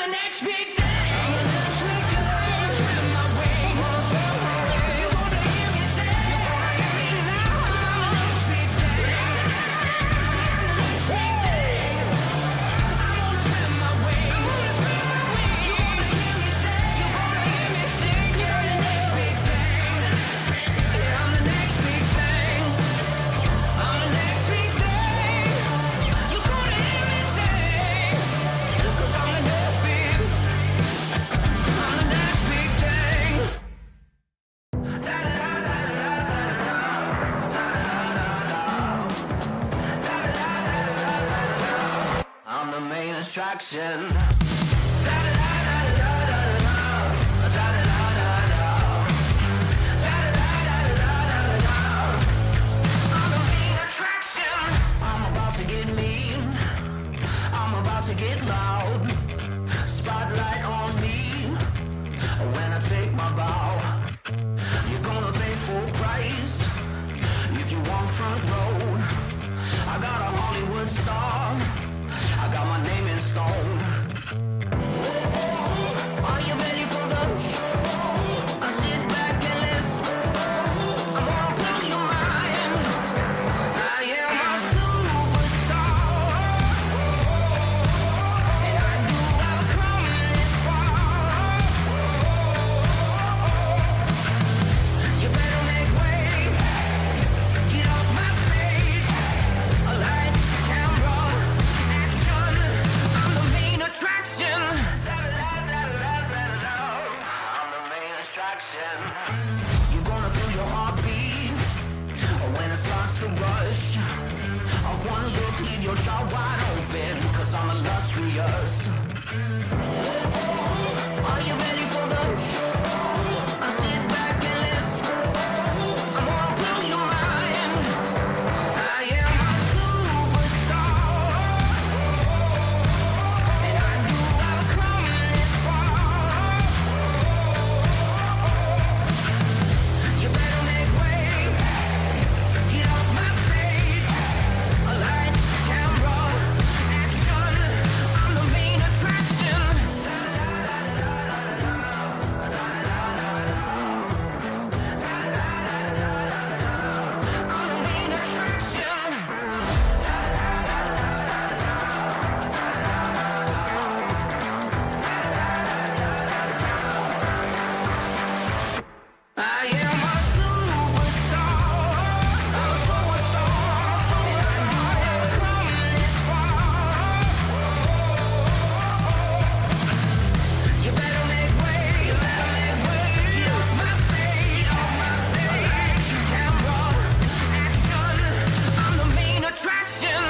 the next big thing. I'm the next big thing. Spread my wings. You're gonna hear me say. You're gonna hear me now. I'm the next big thing. Next big thing. I'm gonna spread my wings. You're gonna hear me say. You're gonna hear me sing. You're the next big thing. Yeah, I'm the next big thing. I'm the next big thing. You're gonna hear me say. 'Cause I'm the next big. I'm the next big thing. I'm the main attraction. I'm the main attraction. I'm about to get mean. I'm about to get loud. Spotlight on me. When I take my bow, you're gonna pay full price if you want front row. I got a Hollywood star. I got my name in stone. Are you ready for the show? I sit back and let's go. I'm gonna blow your mind. I am a superstar, and I knew I would come this far. You better make way. Get off my stage. Lights, camera, action. I'm the main attraction. I'm the main attraction. You're gonna feel your heartbeat when it starts to rush. I wanna look, leave your jaw wide open, 'cause I'm illustrious. Are you ready for the show? I sit back and let's go. I'm gonna blow your mind. I am a superstar, and I knew I would come this far. You better make way. Get off my stage. Lights, camera, action. I'm the main attraction. I'm the main attraction. I am a superstar, a superstar, and I knew I would come this far. You better make way, get off my stage, lights, camera, action. I'm the main attraction.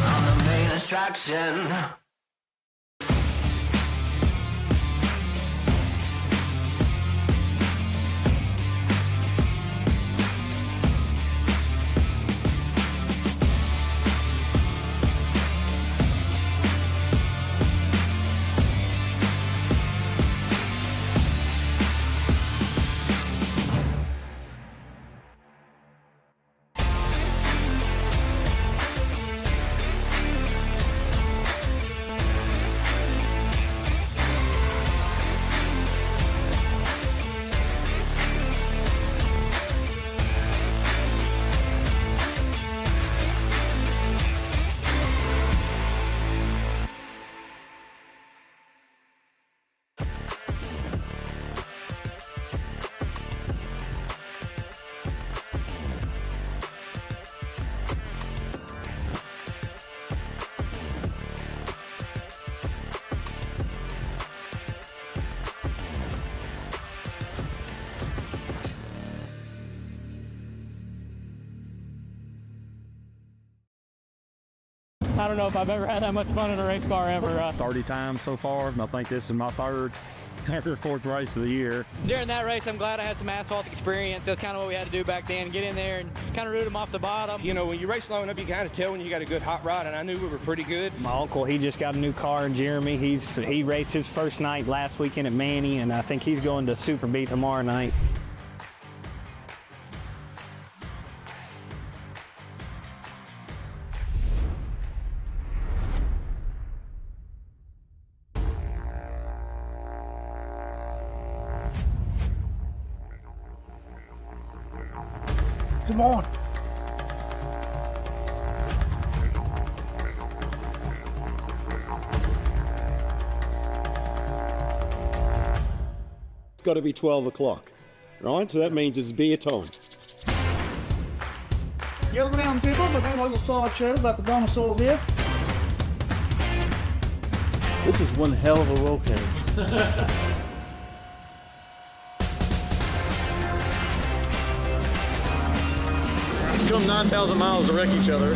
I'm the main attraction. I don't know if I've ever had that much fun in a race car ever. 30 times so far, and I think this is my third or fourth race of the year. During that race, I'm glad I had some asphalt experience. That's kind of what we had to do back then, get in there and kind of root them off the bottom. You know, when you race long enough, you kind of tell when you got a good hot rod, and I knew we were pretty good. My uncle, he just got a new car in Jeremy. He raced his first night last weekend at Manny, and I think he's going to Super B tomorrow night. Come on. It's got to be 12 o'clock, right? So that means it's beer time. Gather around, people, but have a little sideshow about the dinosaurs here. This is one hell of a roll cam. Come 9,000 miles to wreck each other.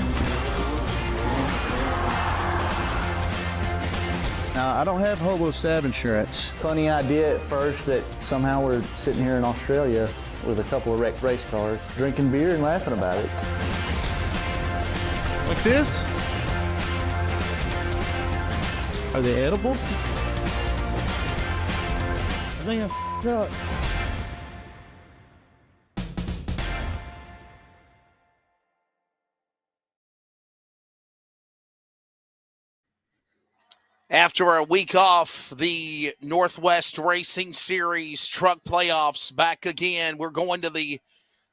Now, I don't have hobo stab insurance. Funny idea at first that somehow we're sitting here in Australia with a couple of wrecked race cars, drinking beer and laughing about it. Like this? Are they edible? I think I f***ed up. After a week off, the Northwest Racing Series truck playoffs back again. We're going to the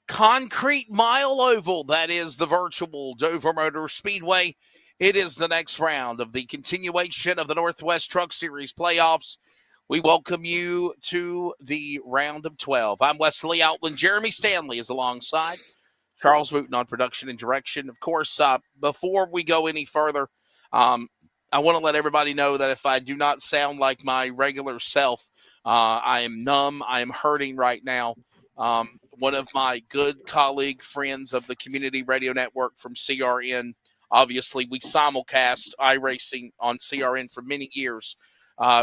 Concrete Mile Oval. That is the virtual Dover Motor Speedway. It is the next round of the continuation of the Northwest Truck Series playoffs. We welcome you to the round of 12. I'm Wesley Outland. Jeremy Stanley is alongside. Charles Wooten on production and direction. Of course, before we go any further, I want to let everybody know that if I do not sound like my regular self, I am numb. I am hurting right now. One of my good colleague friends of the Community Radio Network from CRN, obviously we simulcast iRacing on CRN for many years.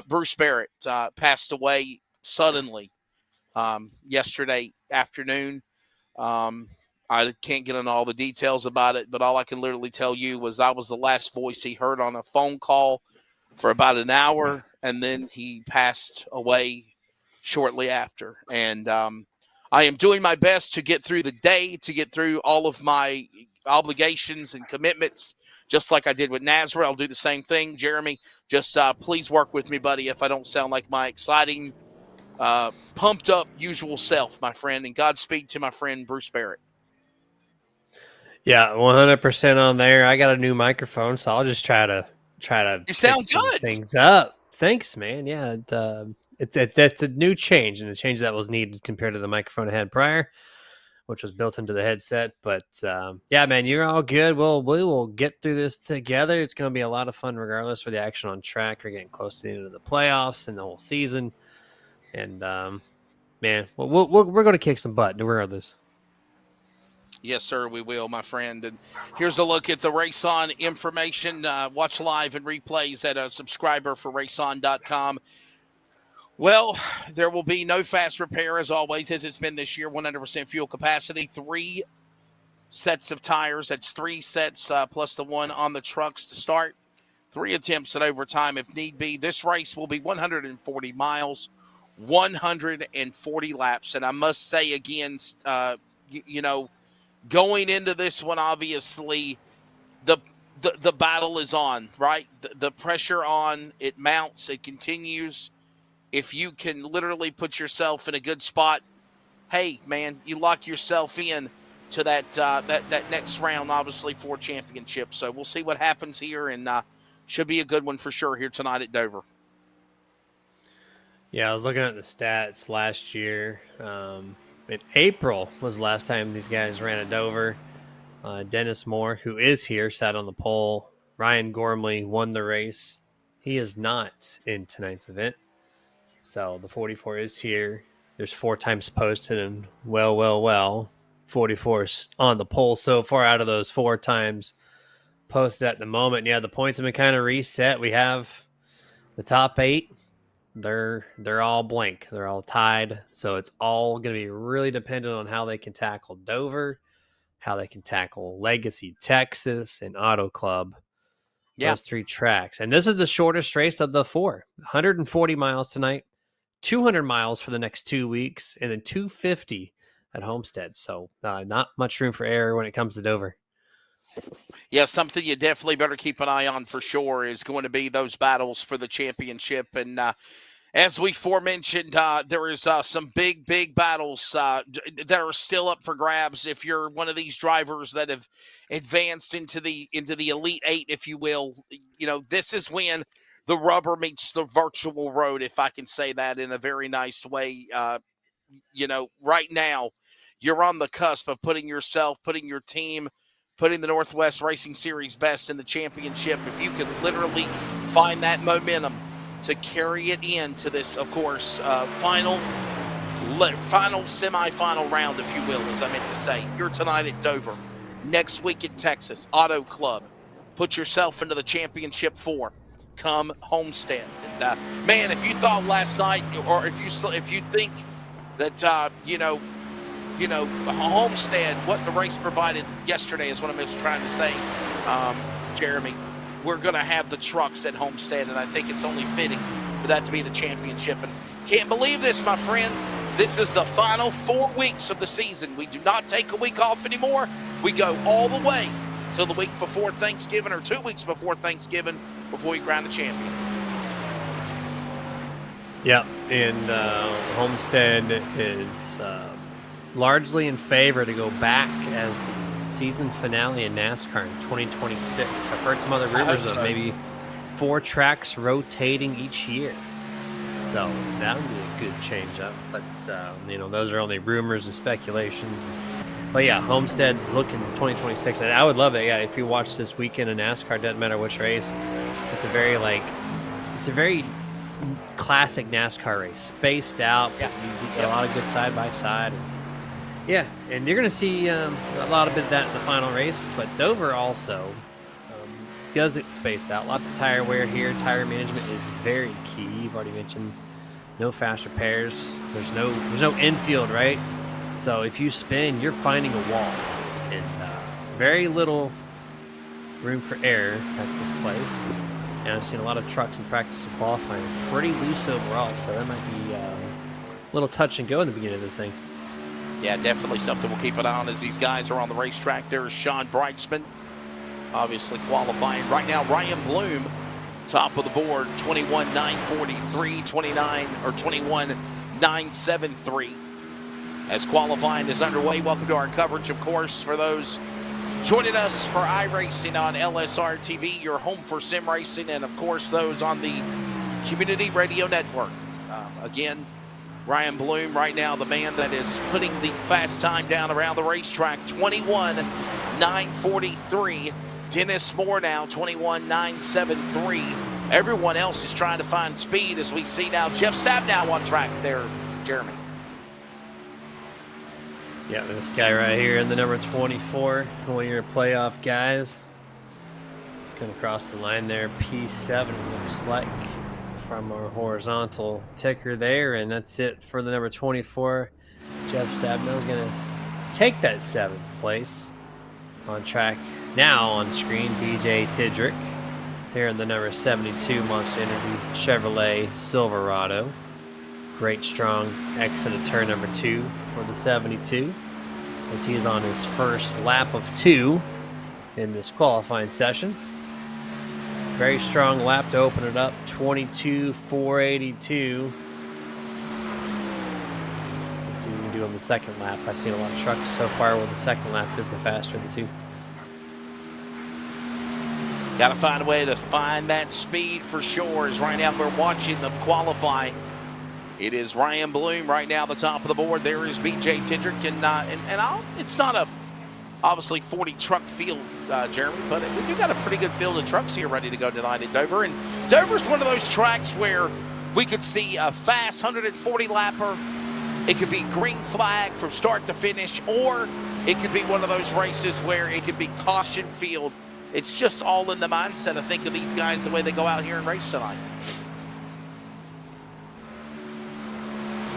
Bruce Barrett passed away suddenly yesterday afternoon. I can't get into all the details about it, but all I can literally tell you was I was the last voice he heard on a phone call for about an hour, and then he passed away shortly after. And I am doing my best to get through the day, to get through all of my obligations and commitments, just like I did with Nazareth. I'll do the same thing. Jeremy, just please work with me, buddy, if I don't sound like my exciting, pumped up usual self, my friend. And Godspeed to my friend Bruce Barrett. Yeah, 100% on there. I got a new microphone, so I'll just try to. You sound pick good. Things up. Thanks, man. Yeah, it's a new change, and a change that was needed compared to the microphone I had prior, which was built into the headset. But yeah, man, you're all good. We will get through this together. It's going to be a lot of fun, regardless for the action on track. We're getting close to the end of the playoffs and the whole season, and man, we're going to kick some butt regardless. Yes, sir, we will, my friend. And here's a look at the Race On information. Watch live and replays at a subscriber for raceon.com. Well, there will be no fast repair, as always, as it's been this year. 100% fuel capacity, 3 sets of tires. That's 3 sets plus the one on the trucks to start. 3 attempts at overtime if need be. This race will be 140 miles, 140 laps. And I must say again, going into this one, obviously, the battle is on, right? The pressure on, it mounts, it continues. If you can literally put yourself in a good spot, hey, man, you lock yourself in to that next round, obviously, for championship. So we'll see what happens here, and should be a good one for sure here tonight at Dover. Yeah, I was looking at the stats last year. In April was the last time these guys ran at Dover. Dennis Moore, who is here, sat on the pole. Ryan Gormley won the race. He is not in tonight's event. So the 44 is here. There's 4 times posted, and well, 44 is on the pole so far out of those 4 times posted at the moment. Yeah, the points have been kind of reset. We have the top 8. They're all blank. They're all tied. So it's all going to be really dependent on how they can tackle Dover, how they can tackle Legacy, Texas, and Auto Club. Yeah. Those 3 tracks. And this is the shortest race of the 4. 140 miles tonight, 200 miles for the next 2 weeks, and then 250 at Homestead. So not much room for error when it comes to Dover. Yeah, something you definitely better keep an eye on for sure is going to be those battles for the championship. And As we forementioned, there is some big battles that are still up for grabs. If you're one of these drivers that have advanced into the Elite Eight, if you will, this is when the rubber meets the virtual road, if I can say that in a very nice way. Right now, you're on the cusp of putting yourself, putting your team, putting the Northwest Racing Series best in the championship. If you could literally find that momentum to carry it into this, of course, final semifinal round, if you will, as I meant to say. You're tonight at Dover, next week at Texas Auto Club. Put yourself into the championship 4. Come Homestead. And man, if you thought last night, or if you think that Homestead, what the race provided yesterday is what I was trying to say, Jeremy. We're going to have the trucks at Homestead, and I think it's only fitting for that to be the championship. And can't believe this, my friend. This is the final 4 weeks of the season. We do not take a week off anymore. We go all the way till the week before Thanksgiving, or 2 weeks before Thanksgiving, before we crown the champion. Yeah, and Homestead is largely in favor to go back as the season finale in NASCAR in 2026. I've heard some other rumors of maybe 4 tracks rotating each year. So that would be a good change up. But, those are only rumors and speculations. But yeah, Homestead's looking 2026. And I would love it. Yeah, if you watch this weekend in NASCAR, doesn't matter which race, it's a very classic NASCAR race. Spaced out. Yeah. You get a lot of good side-by-side. Yeah, and you're going to see a lot of that in the final race, but Dover also does it spaced out. Lots of tire wear here. Tire management is very key. You've already mentioned no fast repairs. There's no infield, right? So if you spin, you're finding a wall, and very little room for error at this place. And I've seen a lot of trucks in practice and qualifying. Pretty loose overall, so that might be a little touch and go in the beginning of this thing. Yeah, definitely something we'll keep an eye on as these guys are on the racetrack. There's Sean Breitzman, obviously qualifying. Right now, Ryan Bloom, top of the board, 21.943, 21.973. As qualifying is underway, welcome to our coverage, of course, for those joining us for iRacing on LSRTV, your home for sim racing, and, of course, those on the Community Radio Network. Again, Ryan Bloom right now, the man that is putting the fast time down around the racetrack, 21.943. Dennis Moore now, 21.973. Everyone else is trying to find speed as we see now Jeff Stabnow on track there, Jeremy. Yeah, this guy right here in the number 24, one of your playoff guys. Going across the line there, P7 looks like, from our horizontal ticker there, and that's it for the number 24. Jeff Stabnow is going to take that 7th place. On track now on screen, BJ Tidrick here in the number 72 Monster Energy Chevrolet Silverado. Great strong exit of turn number 2 for the 72, as he is on his first lap of 2 in this qualifying session. Very strong lap to open it up, 22.482. Let's see what we can do on the second lap. I've seen a lot of trucks so far where the second lap is the faster of the two. Got to find a way to find that speed for sure. As right now we're watching them qualify. It is Ryan Bloom right now, the top of the board. There is BJ Tidrick, it's not a obviously 40 truck field, Jeremy, but we do got a pretty good field of trucks here ready to go tonight at Dover. And Dover's one of those tracks where we could see a fast 140 lapper. It could be green flag from start to finish, or it could be one of those races where it could be caution field. It's just all in the mindset, I think, of these guys, the way they go out here and race tonight.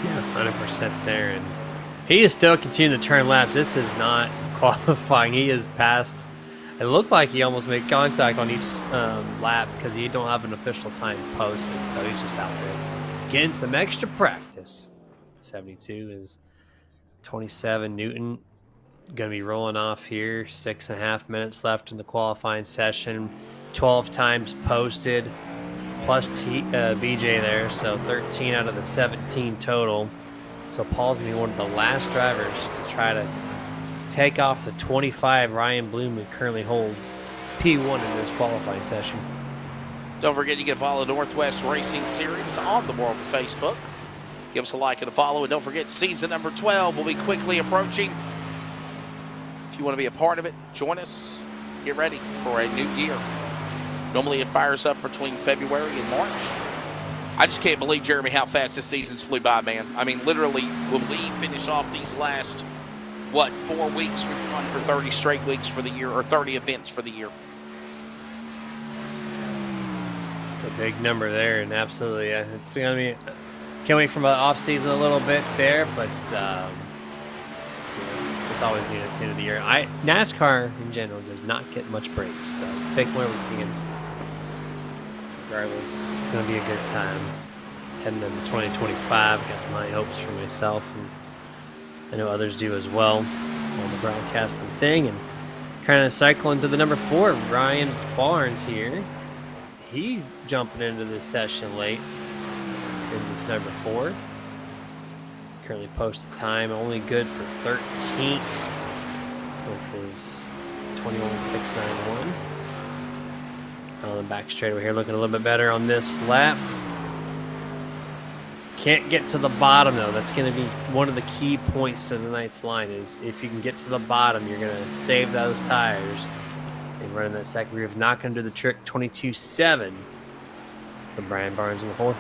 Yeah, 100% there. And he is still continuing to turn laps. This is not qualifying. He is past. It looked like he almost made contact on each lap because he don't have an official time posted. So he's just out there getting some extra practice. 72 is 27 Newton. Going to be rolling off here. 6.5 minutes left in the qualifying session. 12 times posted. plus BJ there, so 13 out of the 17 total. So Paul's going to be one of the last drivers to try to take off the 25 Ryan Bloom, who currently holds P1 in this qualifying session. Don't forget you can follow Northwest Racing Series on the world of Facebook. Give us a like and a follow, and don't forget season number 12 will be quickly approaching. If you want to be a part of it, join us. Get ready for a new year. Normally it fires up between February and March. I just can't believe, Jeremy, how fast this season's flew by, man. I mean, literally, when we finish off these last, 4 weeks, we've run for 30 straight weeks for the year, or 30 events for the year. It's a big number there, and absolutely, it's going to be, can't wait for my off season a little bit there, but it's always needed at the end of the year. NASCAR in general does not get much breaks, so take where we can. Regardless, it's going to be a good time heading into 2025. Got some high hopes for myself, and I know others do as well on the broadcasting thing. And kind of cycling to the number 4, Ryan Barnes here. He jumping into this session late in this number 4. Currently posted time only good for 13th with his 21.691. On the back straightaway here, looking a little bit better on this lap. Can't get to the bottom though. That's going to be one of the key points to tonight's line. Is if you can get to the bottom, you're going to save those tires and run in that second rear. If not going to do the trick, 22.7 for Brian Barnes in the 4.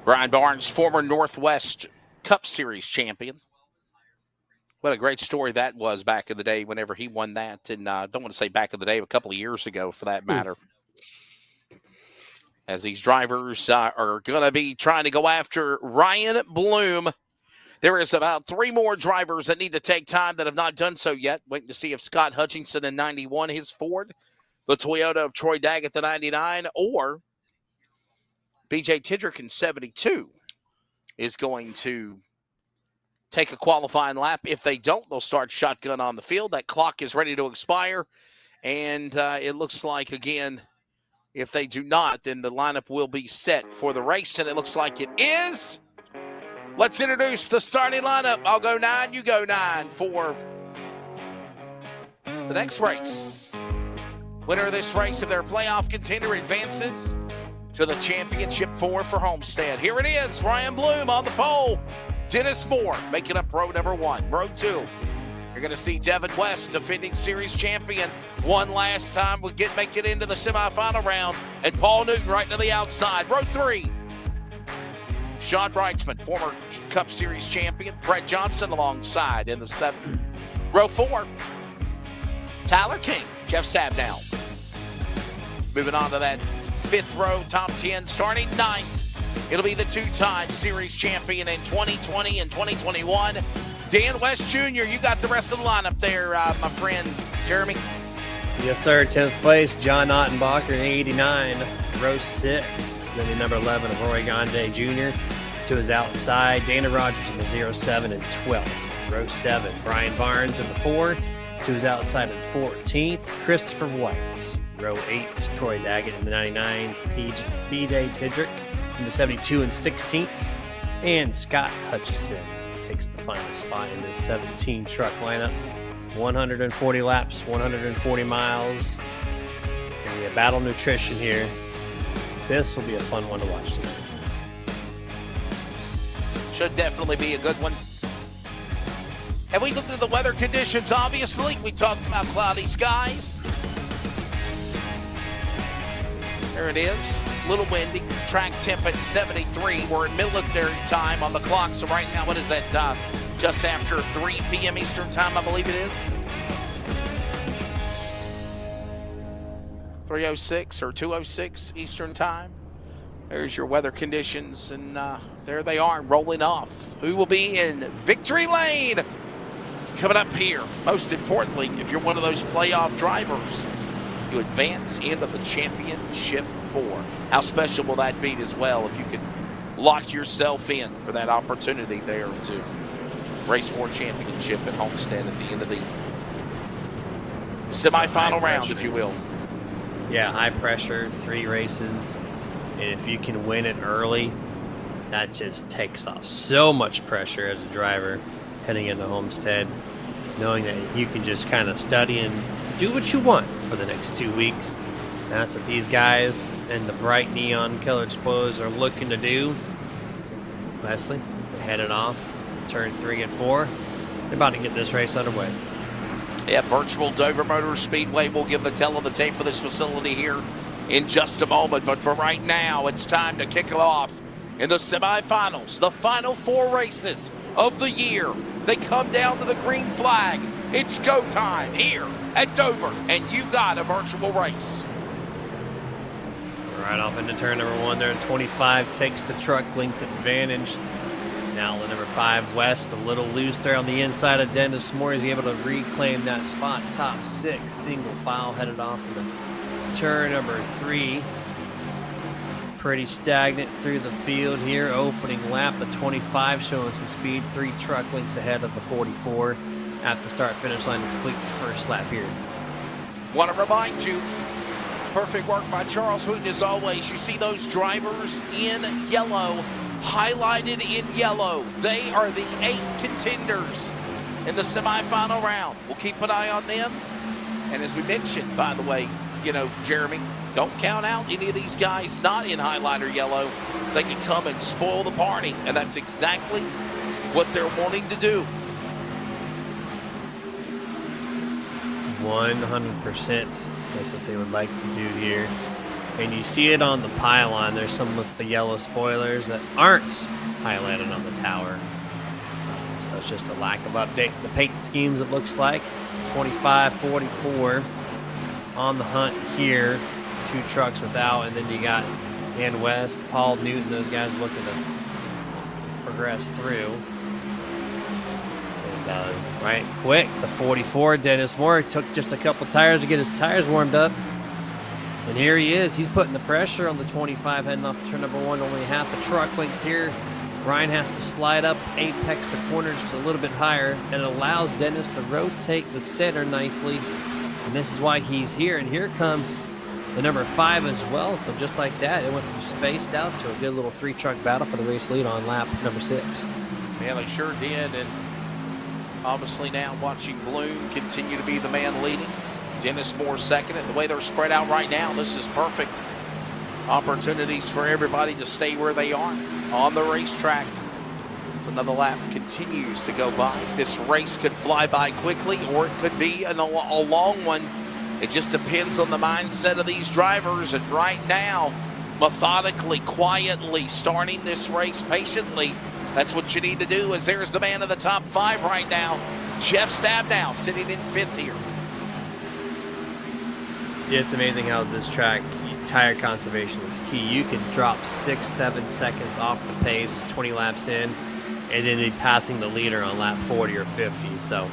Brian Barnes, former Northwest Cup Series champion. What a great story that was back in the day whenever he won that. And I don't want to say back in the day, but a couple of years ago for that matter. As these drivers are going to be trying to go after Ryan Bloom. There is about 3 more drivers that need to take time that have not done so yet. Waiting to see if Scott Hutchinson in 91, his Ford, the Toyota of Troy Daggett, the 99, or BJ Tidrick in 72 is going to take a qualifying lap. If they don't, they'll start shotgun on the field. That clock is ready to expire. And it looks like, again, if they do not, then the lineup will be set for the race. And it looks like it is. Let's introduce the starting lineup. I'll go 9, you go 9 for the next race. Winner of this race, if they're a playoff contender, advances to the championship 4 for Homestead. Here it is, Ryan Bloom on the pole. Dennis Moore making up row number 1. Row 2, you're going to see Devin West, defending series champion, one last time. We'll make it into the semifinal round. And Paul Newton right to the outside. Row 3, Sean Breitzman, former Cup Series champion. Brett Johnson alongside in the 7th. Row 4, Tyler King, Jeff Stabnow. Moving on to that 5th row, top 10, starting 9th. It'll be the 2-time series champion in 2020 and 2021. Dan West Jr., you got the rest of the lineup there, my friend Jeremy. Yes, sir. 10th place, John Ottenbacher in 89, row 6. Then the number 11 of Roy Gonde Jr. to his outside. Dana Rogers in the 07 and 12th. Row 7, Brian Barnes in the 4 to his outside in 14th. Christopher White. Row 8, Troy Daggett in the 99. BJ Tidrick in the 72 and 16th. And Scott Hutchison takes the final spot in the 17 truck lineup. 140 laps, 140 miles. Gonna be a battle nutrition here. This will be a fun one to watch tonight. Should definitely be a good one. And we looked at the weather conditions, obviously. We talked about cloudy skies. There it is. A little windy. Track temp at 73. We're in military time on the clock. So right now, what is that? Just after 3 p.m. Eastern time, I believe it is. 3:06 or 2:06 Eastern time. There's your weather conditions, and there they are rolling off. Who will be in victory lane? Coming up here, most importantly, if you're one of those playoff drivers, you advance into the championship 4. How special will that be as well if you can lock yourself in for that opportunity there to race for championship at Homestead at the end of the Semifinal high round, if you will. Yeah, high pressure, 3 races. And if you can win it early, that just takes off so much pressure as a driver heading into Homestead, knowing that you can just kind of study and do what you want for the next 2 weeks. And that's what these guys and the bright neon colored spoilers are looking to do. Leslie, headed off, turn 3 and 4. They're about to get this race underway. Yeah, virtual Dover Motor Speedway will give the tell of the tape of this facility here in just a moment. But for right now, it's time to kick it off in the semifinals. The final 4 races of the year. They come down to the green flag. It's go time here at Dover, and you got a virtual race. Right off into turn number 1 there. 25 takes the truck linked advantage. Now the number 5 West, a little loose there on the inside of Dennis Moore. Is he able to reclaim that spot? Top 6, single file headed off into turn number 3. Pretty stagnant through the field here. Opening lap, the 25 showing some speed. 3 truck links ahead of the 44 at the start-finish line to complete the first lap here. Want to remind you, perfect work by Charles Wooten as always. You see those drivers in yellow, highlighted in yellow. They are the 8 contenders in the semifinal round. We'll keep an eye on them. And as we mentioned, by the way, you know, Jeremy, don't count out any of these guys not in highlighter yellow. They can come and spoil the party, and that's exactly what they're wanting to do. 100%. That's what they would like to do here. And you see it on the pylon. There's some with the yellow spoilers that aren't highlighted on the tower. So it's just a lack of update in the paint schemes, it looks like. 25, 44 on the hunt here. 2 trucks without, and then you got Dan West, Paul Newton, those guys looking to progress through. And right quick, the 44, Dennis Moore, took just a couple tires to get his tires warmed up. And here he is. He's putting the pressure on the 25 heading off turn number 1. Only half a truck length here. Ryan has to slide up, apex the corner just a little bit higher, and it allows Dennis to rotate the center nicely. And this is why he's here. And here comes the number 5 as well. So just like that, it went from spaced out to a good little 3-truck battle for the race lead on lap number 6. Yeah, they sure did. And obviously now watching Bloom continue to be the man leading. Dennis Moore second, and the way they're spread out right now, this is perfect. Opportunities for everybody to stay where they are on the racetrack. As another lap continues to go by. This race could fly by quickly, or it could be a long one. It just depends on the mindset of these drivers. And right now, methodically, quietly starting this race patiently. That's what you need to do, as there's the man of the top 5 right now. Jeff Stabnow sitting in 5th here. Yeah, it's amazing how this track, tire conservation is key. You can drop 6-7 seconds off the pace 20 laps in, and then be passing the leader on lap 40 or 50. So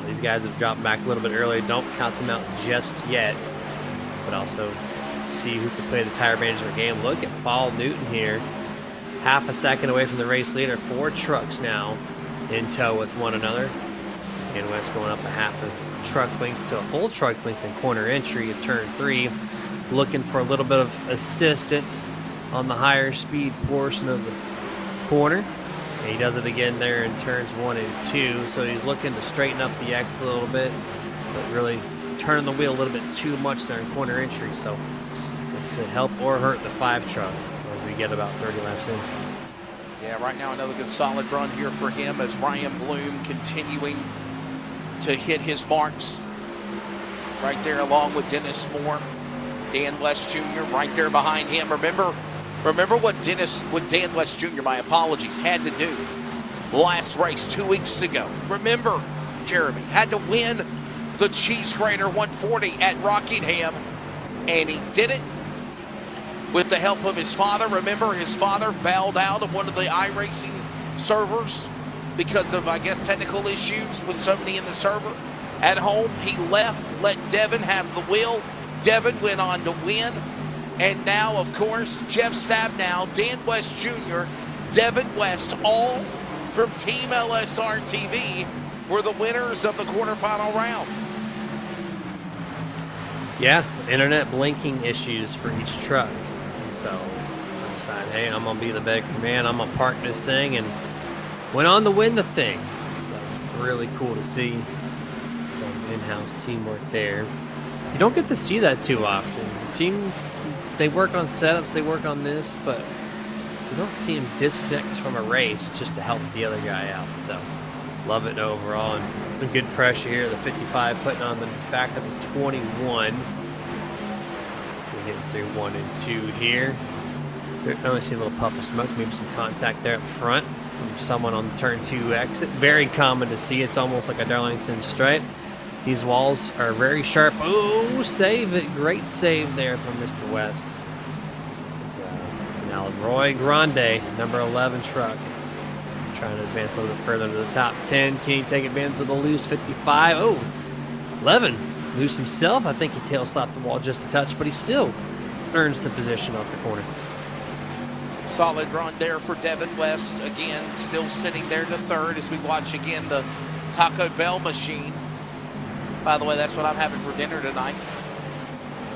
these guys have dropped back a little bit early. Don't count them out just yet, but also see who can play the tire advantage of the game. Look at Paul Newton here, half a second away from the race leader. 4 trucks now in tow with one another. So Dan West going up a half a truck length to a full truck length in corner entry of turn 3, looking for a little bit of assistance on the higher speed portion of the corner. And he does it again there in turns 1 and 2. So he's looking to straighten up the X a little bit, but really turning the wheel a little bit too much there in corner entry. So it could help or hurt the 5 truck as we get about 30 laps in. Yeah, right now another good solid run here for him, as Ryan Bloom continuing to hit his marks. Right there along with Dennis Moore. Dan West Jr. right there behind him. Remember what Dan West Jr., my apologies, had to do last race 2 weeks ago. Remember, Jeremy, had to win the Cheese Grater 140 at Rockingham, and he did it with the help of his father. Remember, his father bailed out of one of the iRacing servers because of, I guess, technical issues with somebody in the server. At home, he left, let Devin have the wheel. Devin went on to win. And now, of course, Jeff Stabnow, Dan West Jr., Devin West, all from Team LSRTV, were the winners of the quarterfinal round. Yeah, internet blinking issues for each truck. And so I decided, hey, I'm going to be the big man. I'm going to park this thing, and went on to win the thing. That was really cool to see. Some in-house teamwork there. You don't get to see that too often. The team, they work on setups, they work on this, but you don't see them disconnect from a race just to help the other guy out. So love it overall, and some good pressure here. The 55 putting on the back of the 21. We're getting through 1 and 2 here. I only see a little puff of smoke, maybe some contact there up front from someone on the turn 2 exit. Very common to see. It's almost like a Darlington stripe. These walls are very sharp. Oh, save it. Great save there from Mr. West. It's now Roy Grande, number 11 truck. Trying to advance a little bit further to the top 10. Can he take advantage of the loose 55? Oh, 11. Loose himself. I think he tail slapped the wall just a touch, but he still earns the position off the corner. Solid run there for Devin West. Again, still sitting there to third as we watch again the Taco Bell machine. By the way, that's what I'm having for dinner tonight.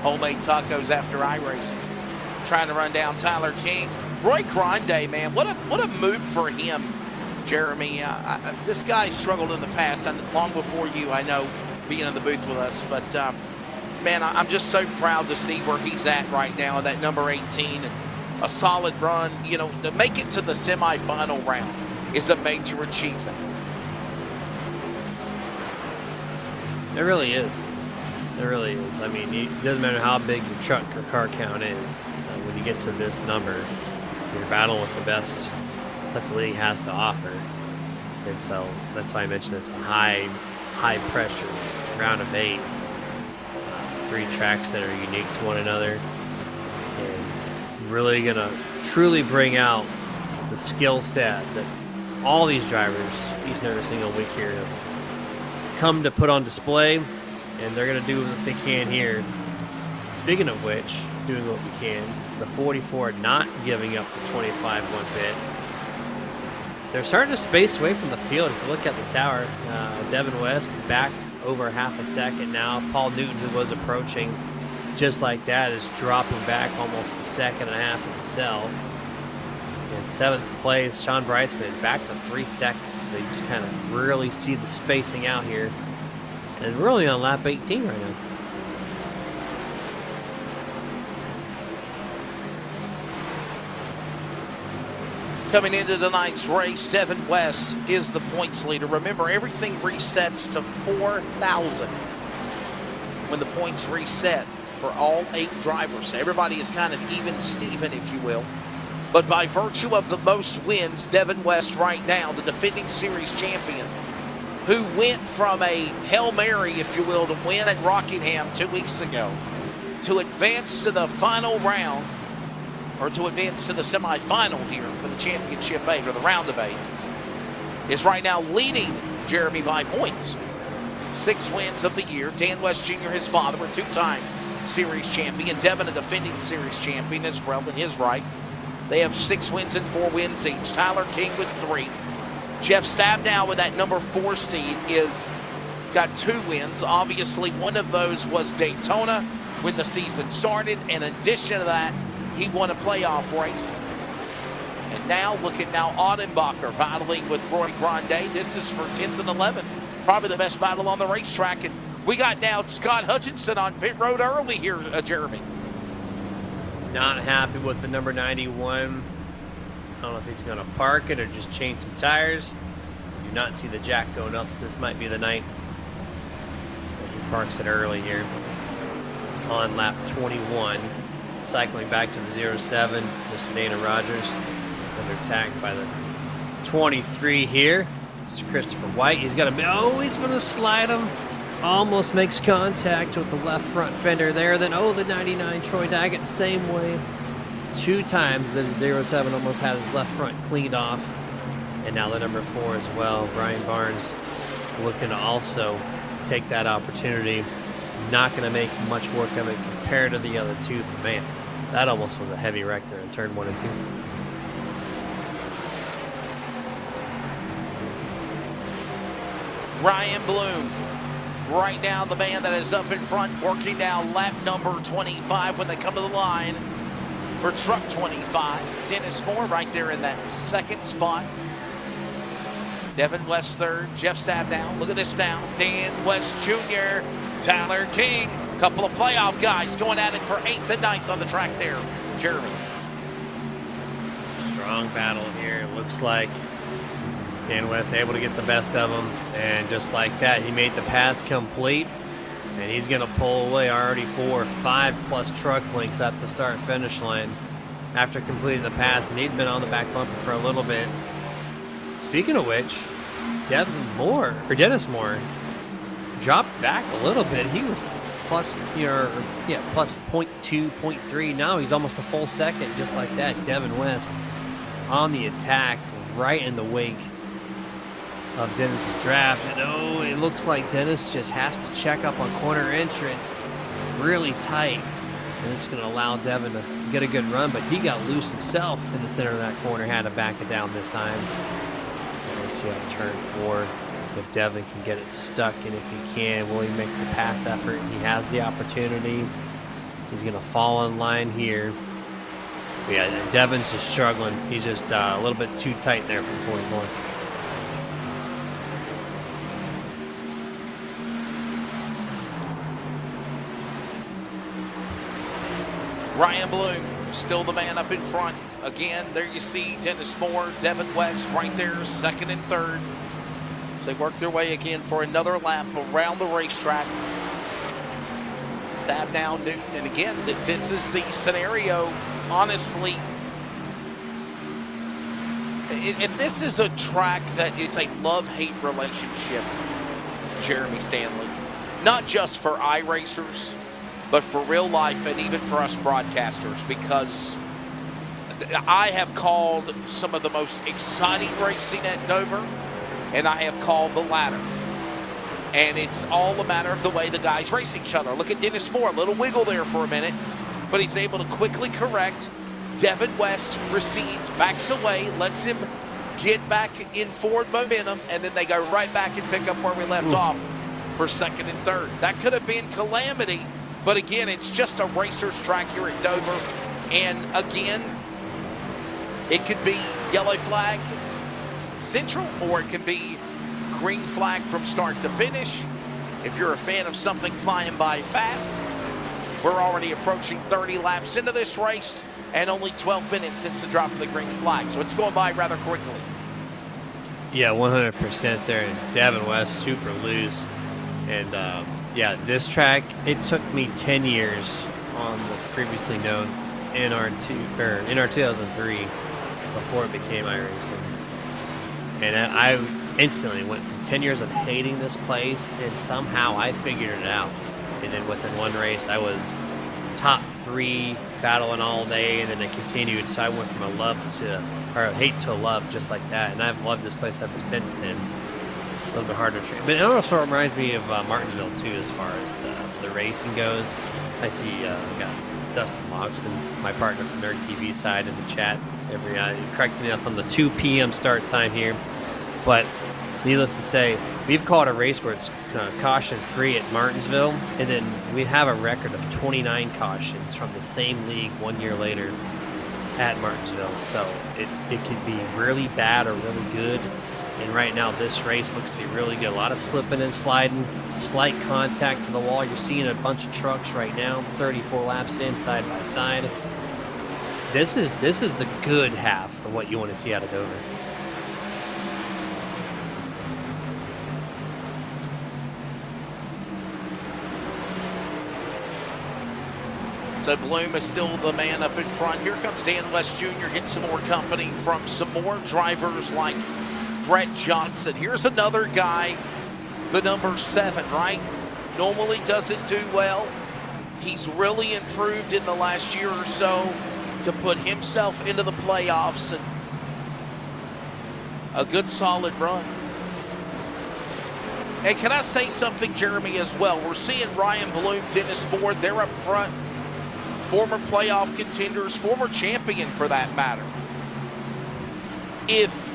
Homemade tacos after iRacing. Trying to run down Tyler King. Roy Grande, man, what a move for him, Jeremy. This guy struggled in the past, long before you, I know, being in the booth with us. But, man, I'm just so proud to see where he's at right now, that number 18. And a solid run. You know, to make it to the semifinal round is a major achievement. It really is. It really is. I mean, it doesn't matter how big your truck or car count is. When you get to this number, you're battling with the best that the league has to offer. And so that's why I mentioned it's a high pressure round of 8. 3 tracks that are unique to one another. And really going to truly bring out the skill set that all these drivers, each and every single week here, have come to put on display, and they're going to do what they can here. Speaking of which, doing what we can, the 44 not giving up the 25 one bit. They're starting to space away from the field. If you look at the tower, Devin West back over half a second now. Paul Newton, who was approaching just like that, is dropping back almost a second and a half himself. In 7th place, Sean Breisman back to 3 seconds. So you just kind of really see the spacing out here. And we're only on lap 18 right now. Coming into tonight's race, Devin West is the points leader. Remember, everything resets to 4,000 when the points reset for all 8 drivers. Everybody is kind of even Steven, if you will. But by virtue of the most wins, Devin West right now, the defending series champion, who went from a Hail Mary, if you will, to win at Rockingham 2 weeks ago, to advance to the final round, or to advance to the semifinal here for the championship 8, or the round of 8, is right now leading Jeremy by points. 6 wins of the year. Dan West Jr., his father, a 2-time series champion. Devin, a defending series champion as well in his right. They have 6 wins and 4 wins each. Tyler King with 3. Jeff Stabnow with that number 4 seed got 2 wins. Obviously, one of those was Daytona when the season started. In addition to that, he won a playoff race. And now look at Audenbacher battling with Roy Grande. This is for 10th and 11th. Probably the best battle on the racetrack. And we got now Scott Hutchinson on pit road early here, Jeremy. Not happy with the number 91. I don't know if he's going to park it or just change some tires. Do not see the jack going up, so this might be the night that he parks it early here. On lap 21, cycling back to the 07, Mr. Dana Rogers. Under attack by the 23 here, Mr. Christopher White. He's got he's going to slide him. Almost makes contact with the left front fender there. Then, the 99 Troy Daggett, same way. 2 times the 07 almost had his left front cleaned off. And now the number 4 as well. Brian Barnes looking to also take that opportunity. Not going to make much work of it compared to the other 2. But man, that almost was a heavy wreck there in turn 1 and 2. Ryan Bloom right now the man that is up in front, working down lap number 25 when they come to the line for truck 25. Dennis Moore right there in that second spot. Devin West third, Jeff Stab down. Look at this now. Dan West Jr., Tyler King, couple of playoff guys going at it for 8th and 9th on the track there. Jeremy. Strong battle here. It looks like Dan West able to get the best of him, and just like that, he made the pass complete, and he's going to pull away already 4 or 5 plus truck links at the start-finish line after completing the pass, and he'd been on the back bumper for a little bit. Speaking of which, Dennis Moore dropped back a little bit. He was plus 0.2, 0.3. Now he's almost a full second, just like that. Devin West on the attack, right in the wake of Dennis's draft. And it looks like Dennis just has to check up on corner entrance really tight, and it's going to allow Devin to get a good run, but he got loose himself in the center of that corner, had to back it down this time. We'll see on turn 4 if Devin can get it stuck, and if he can, will he make the pass effort? He has the opportunity. He's going to fall in line here. But yeah, Devin's just struggling. He's just a little bit too tight there from 44. Ryan Bloom, still the man up in front. Again, there you see Dennis Moore, Devin West right there, second and third. So they work their way again for another lap around the racetrack. Stab down Newton, and again, this is the scenario, honestly. And this is a track that is a love-hate relationship, Jeremy Stanley. Not just for iRacers, but for real life and even for us broadcasters, because I have called some of the most exciting racing at Dover, and I have called the latter. And it's all a matter of the way the guys race each other. Look at Dennis Moore, a little wiggle there for a minute, but he's able to quickly correct. Devin West recedes, backs away, lets him get back in forward momentum, and then they go right back and pick up where we left off for second and third. That could have been calamity, but again, it's just a racer's track here at Dover. And again, it could be yellow flag central, or it can be green flag from start to finish. If you're a fan of something flying by fast, we're already approaching 30 laps into this race and only 12 minutes since the drop of the green flag. So it's going by rather quickly. Yeah, 100% there. And Devin West, super loose. And yeah, this track, it took me 10 years on the previously known NR 2003 before it became iRacing. And I instantly went from 10 years of hating this place, and somehow I figured it out. And then within one race, I was top 3 battling all day, and then it continued. So I went from a hate to a love, just like that. And I've loved this place ever since then. A little bit harder to train. But it also reminds me of Martinsville, too, as far as the racing goes. I see got Dustin Moxon, my partner from NWTS side, in the chat. Correcting us on the 2 p.m. start time here. But needless to say, we've called a race where it's caution-free at Martinsville, and then we have a record of 29 cautions from the same league 1 year later at Martinsville. So it could be really bad or really good. And right now, this race looks to be really good. A lot of slipping and sliding, slight contact to the wall. You're seeing a bunch of trucks right now, 34 laps in, side by side. This is the good half of what you want to see out of Dover. So Bloom is still the man up in front. Here comes Dan West Jr. getting some more company from some more drivers like Brett Johnson. Here's another guy, the number 7, right? Normally doesn't do well. He's really improved in the last year or so to put himself into the playoffs, and a good solid run. And can I say something, Jeremy, as well? We're seeing Ryan Bloom, Dennis Moore, they're up front. Former playoff contenders, former champion for that matter. If,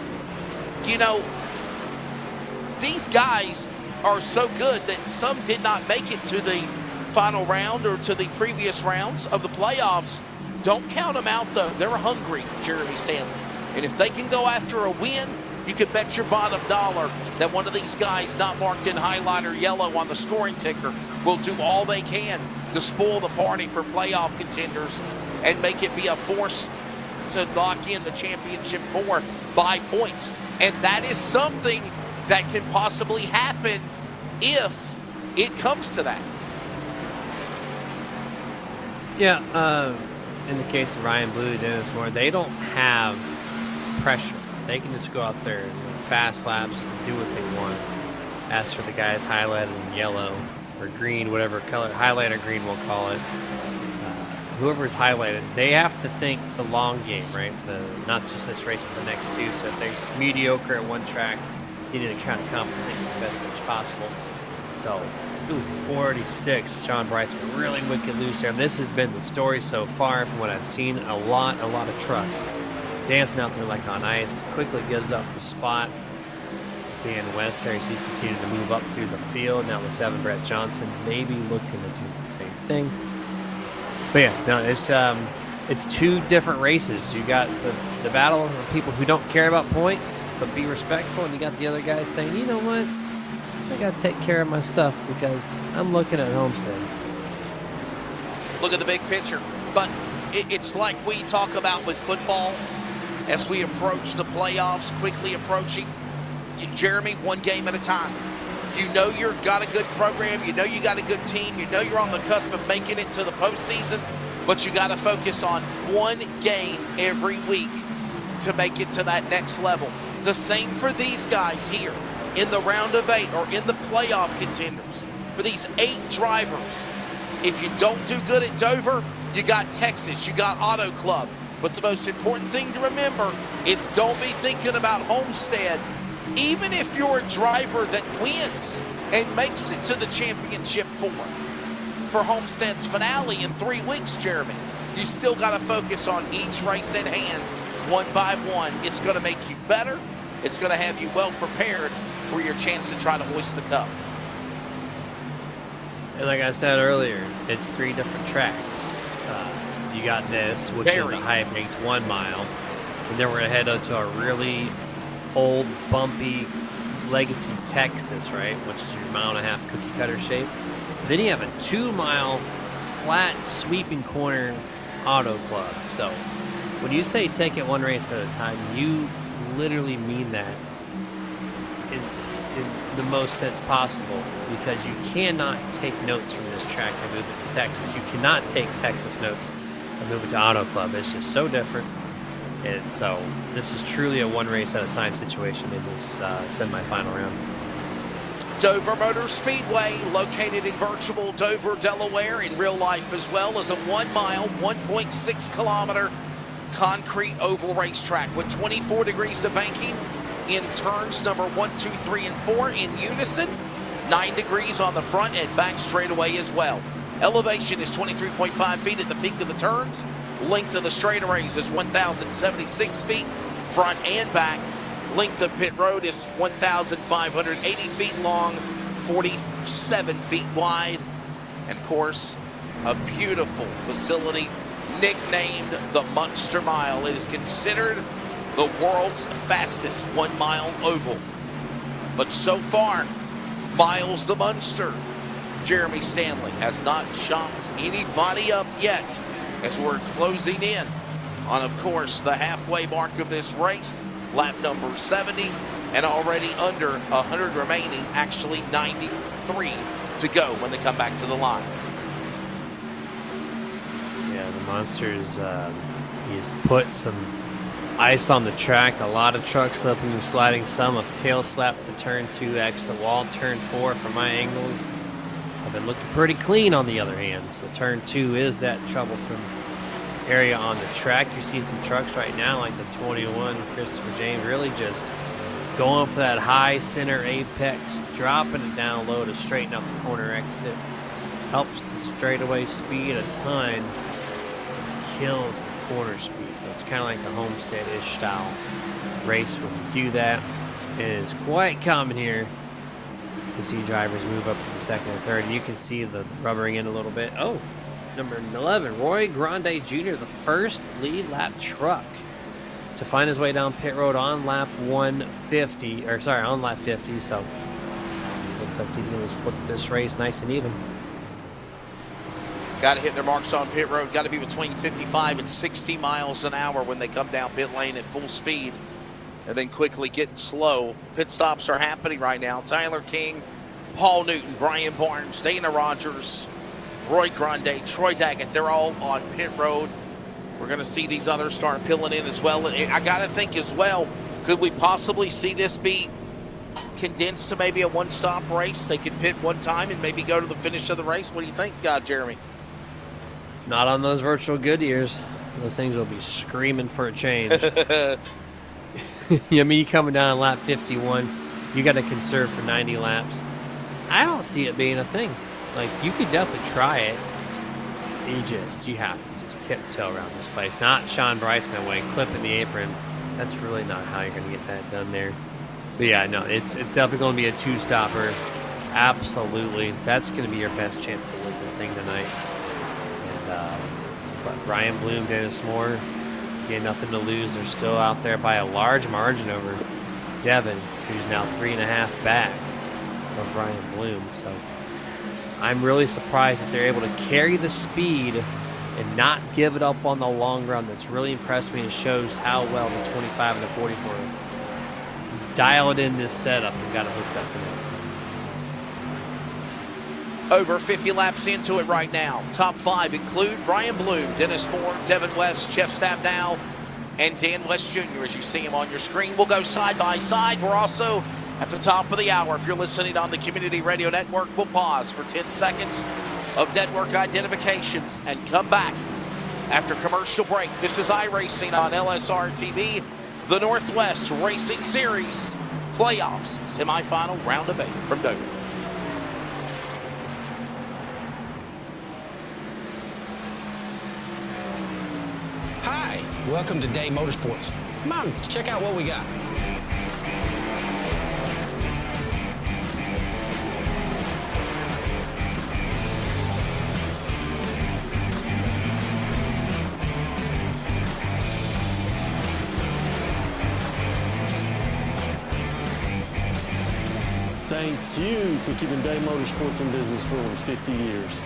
these guys are so good that some did not make it to the final round or to the previous rounds of the playoffs. Don't count them out, though. They're hungry, Jeremy Stanley. And if they can go after a win, you can bet your bottom dollar that one of these guys not marked in highlighter yellow on the scoring ticker will do all they can to spoil the party for playoff contenders and make it be a force to lock in the championship 4 by points. And that is something that can possibly happen if it comes to that. Yeah, in the case of Ryan Blue, Dennis Moore, they don't have pressure. They can just go out there and fast laps and do what they want. As for the guys highlighted in yellow or green, whatever color, highlighter green we'll call it, whoever is highlighted, they have to think the long game, right? Not just this race, but the next two. So if they're mediocre at one track, you need to kind of compensate with the best finish possible. So, 46, Sean Bryce really wicked loose there. And this has been the story so far from what I've seen. A lot of trucks dancing out there like on ice. Quickly gives up the spot. Dan West there, as he continued to move up through the field. Now the 7, Brett Johnson, maybe looking to do the same thing. But yeah, no, it's two different races. You got the battle of people who don't care about points, but be respectful, and you got the other guys saying, you know what, I got to take care of my stuff because I'm looking at Homestead. Look at the big picture. But it's like we talk about with football as we approach the playoffs, quickly approaching. Jeremy, one game at a time. You know you've got a good program. You know you got a good team. You know you're on the cusp of making it to the postseason. But you got to focus on one game every week to make it to that next level. The same for these guys here in the round of 8 or in the playoff contenders. For these 8 drivers, if you don't do good at Dover, you got Texas, you got Auto Club. But the most important thing to remember is don't be thinking about Homestead. Even if you're a driver that wins and makes it to the championship 4 for Homestead's finale in 3 weeks, Jeremy, you still got to focus on each race at hand, one by one. It's going to make you better. It's going to have you well prepared for your chance to try to hoist the cup. And like I said earlier, it's 3 different tracks. You got this, which is a high-banked 1 mile. And then we're going to head out to a really old, bumpy Legacy, Texas, right? Which is your 1.5-mile cookie cutter shape. Then you have a 2-mile flat sweeping corner Auto Club. So when you say take it one race at a time, you literally mean that in the most sense possible, because you cannot take notes from this track and move it to Texas. You cannot take Texas notes and move it to Auto Club. It's just so different. And so this is truly a one race at a time situation in this semifinal round. Dover Motor Speedway, located in virtual Dover, Delaware, in real life as well, is a 1 mile, 1.6 kilometer concrete oval racetrack with 24 degrees of banking in turns number 1, 2, 3, and 4 in unison, 9 degrees on the front and back straightaway as well. Elevation is 23.5 feet at the peak of the turns. Length of the straightaways is 1,076 feet, front and back. Length of pit road is 1,580 feet long, 47 feet wide. And of course, a beautiful facility nicknamed the Munster Mile. It is considered the world's fastest 1 mile oval. But so far, Miles the Munster, Jeremy Stanley, has not shocked anybody up yet as we're closing in on, of course, the halfway mark of this race, lap number 70, and already under 100 remaining, actually 93 to go when they come back to the line. Yeah, the Monsters, he's put some ice on the track. A lot of trucks slipping and sliding. Some have tail slapped the turn 2, exit wall. Turn 4, from my angles, have been looking pretty clean on the other hand. So turn 2 is that troublesome area on the track. You're seeing some trucks right now like the 21 Christopher James really just going for that high center apex, dropping it down low to straighten up the corner exit. Helps the straightaway speed a ton, kills the corner speed. So it's kind of like a Homestead-ish style race when you do that. It is quite common here to see drivers move up to the second and third. And you can see the rubbering in a little bit. Oh, number 11, Roy Grande Jr., the first lead lap truck to find his way down pit road on lap 150, or sorry, on lap 50. So looks like he's going to split this race nice and even. Got to hit their marks on pit road. Got to be between 55 and 60 miles an hour when they come down pit lane at full speed, and then quickly getting slow. Pit stops are happening right now. Tyler King, Paul Newton, Brian Barnes, Dana Rogers, Roy Grande, Troy Daggett, they're all on pit road. We're going to see these others start pilling in as well. And I got to think as well, could we possibly see this be condensed to maybe a one-stop race? They could pit one time and maybe go to the finish of the race. What do you think, Jeremy? Not on those virtual Goodyears. Those things will be screaming for a change. I mean, you coming down lap 51, you got to conserve for 90 laps. I don't see it being a thing. Like, you could definitely try it. You have to just tiptoe around this place. Not Sean Bryceman way, clipping the apron. That's really not how you're going to get that done there. But yeah, no, it's definitely going to be a two-stopper. Absolutely. That's going to be your best chance to win this thing tonight. But Ryan Bloom, Dennis Moore, again, nothing to lose. They're still out there by a large margin over Devin, who's now 3.5 back of Ryan Bloom. So I'm really surprised that they're able to carry the speed and not give it up on the long run. That's really impressed me and shows how well the 25 and the 44 dialed in this setup and got it hooked up to them. Over 50 laps into it right now. Top 5 include Ryan Bloom, Dennis Moore, Devin West, Jeff Stabnow, and Dan West Jr. as you see him on your screen. We'll go side by side. We're also at the top of the hour. If you're listening on the Community Radio Network, we'll pause for 10 seconds of network identification and come back after commercial break. This is iRacing on LSRTV, the Northwest Racing Series Playoffs Semifinal Round of 8 from Dover. Hi, welcome to Day Motorsports. Come on, let's check out what we got. Thank you for keeping Day Motorsports in business for over 50 years.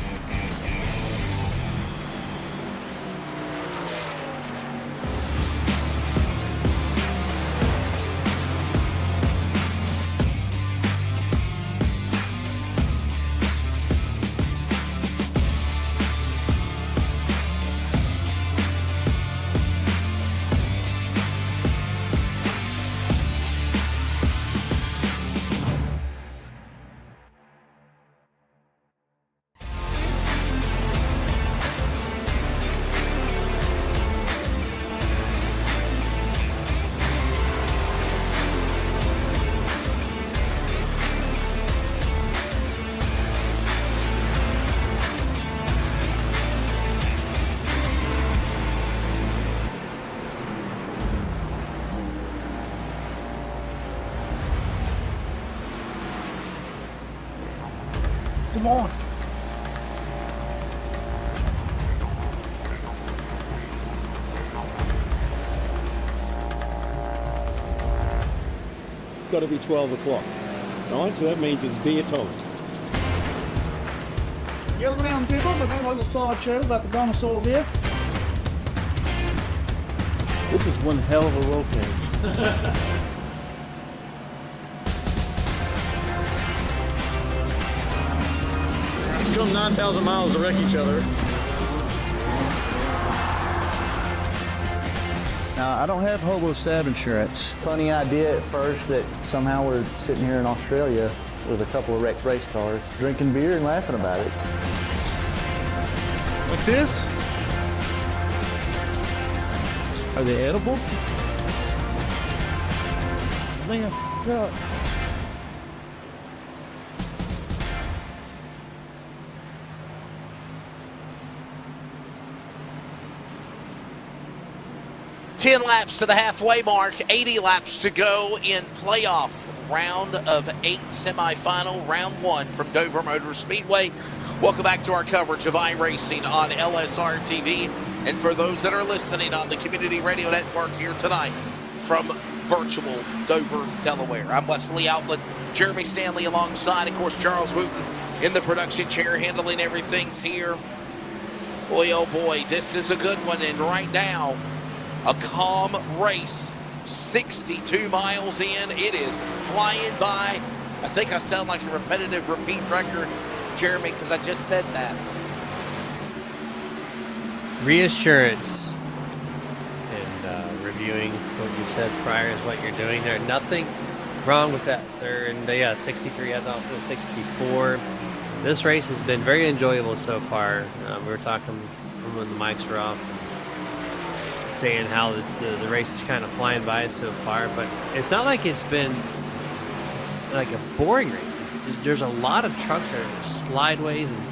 Come on. It's got to be 12 o'clock. Right, so that means it's beer time. Get around people, but have a little sideshow about the dinosaur here. This is one hell of a roll cage. Come 9,000 miles to wreck each other. Now, I don't have hobo stab insurance. Funny idea at first that somehow we're sitting here in Australia with a couple of wrecked race cars, drinking beer and laughing about it. Like this? Are they edible? Man, God. Ten laps to the halfway mark, 80 laps to go in playoff round of 8 semifinal, round 1 from Dover Motor Speedway. Welcome back to our coverage of iRacing on LSRTV. And for those that are listening on the Community Radio Network here tonight from virtual Dover, Delaware. I'm Wesley Outland, Jeremy Stanley alongside, of course, Charles Wooten in the production chair handling everything's here. Boy, oh boy, this is a good one. And right now, a calm race, 62 miles in. It is flying by. I think I sound like a repetitive repeat record, Jeremy, because I just said that. Reassurance and reviewing what you said prior is what you're doing there. Nothing wrong with that, sir. And yeah, 63 I thought was 64. This race has been very enjoyable so far. We were talking when the mics were off, saying how the race is kind of flying by so far, but it's not like it's been like a boring race. There's a lot of trucks that are just slideways, and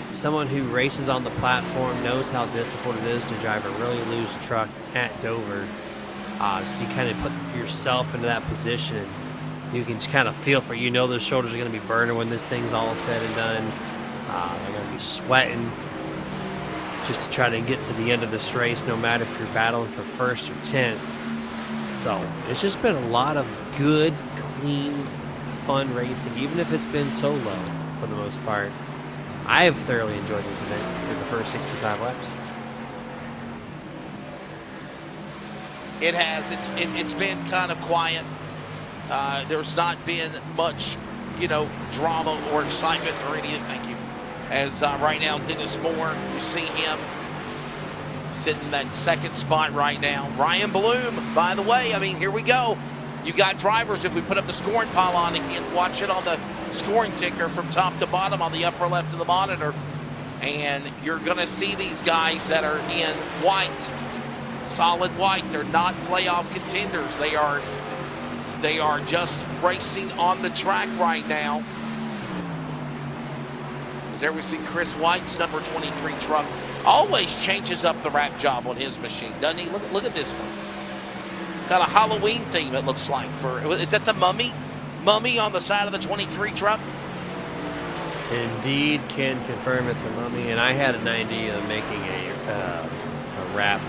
someone who races on the platform knows how difficult it is to drive a really loose truck at Dover. So you kind of put yourself into that position, and you can just kind of feel for, those shoulders are going to be burning when this thing's all said and done. They're going to be sweating just to try to get to the end of this race, no matter if you're battling for 1st or 10th. So it's just been a lot of good, clean, fun racing, even if it's been so low for the most part. I have thoroughly enjoyed this event through the first 65 laps. It has. It's been kind of quiet. There's not been much, drama or excitement or anything. Thank you. As right now, Dennis Moore, you see him sitting in that 2nd spot right now. Ryan Bloom, by the way, here we go. You got drivers, if we put up the scoring pylon and watch it on the scoring ticker from top to bottom on the upper left of the monitor, and you're going to see these guys that are in white, solid white. They're not playoff contenders. They are just racing on the track right now. As there we see Chris White's number 23 truck always changes up the wrap job on his machine, doesn't he? Look at this one. Got a Halloween theme, it looks like. Is that the mummy on the side of the 23 truck? Indeed, can confirm it's a mummy. And I had an idea of making a wrap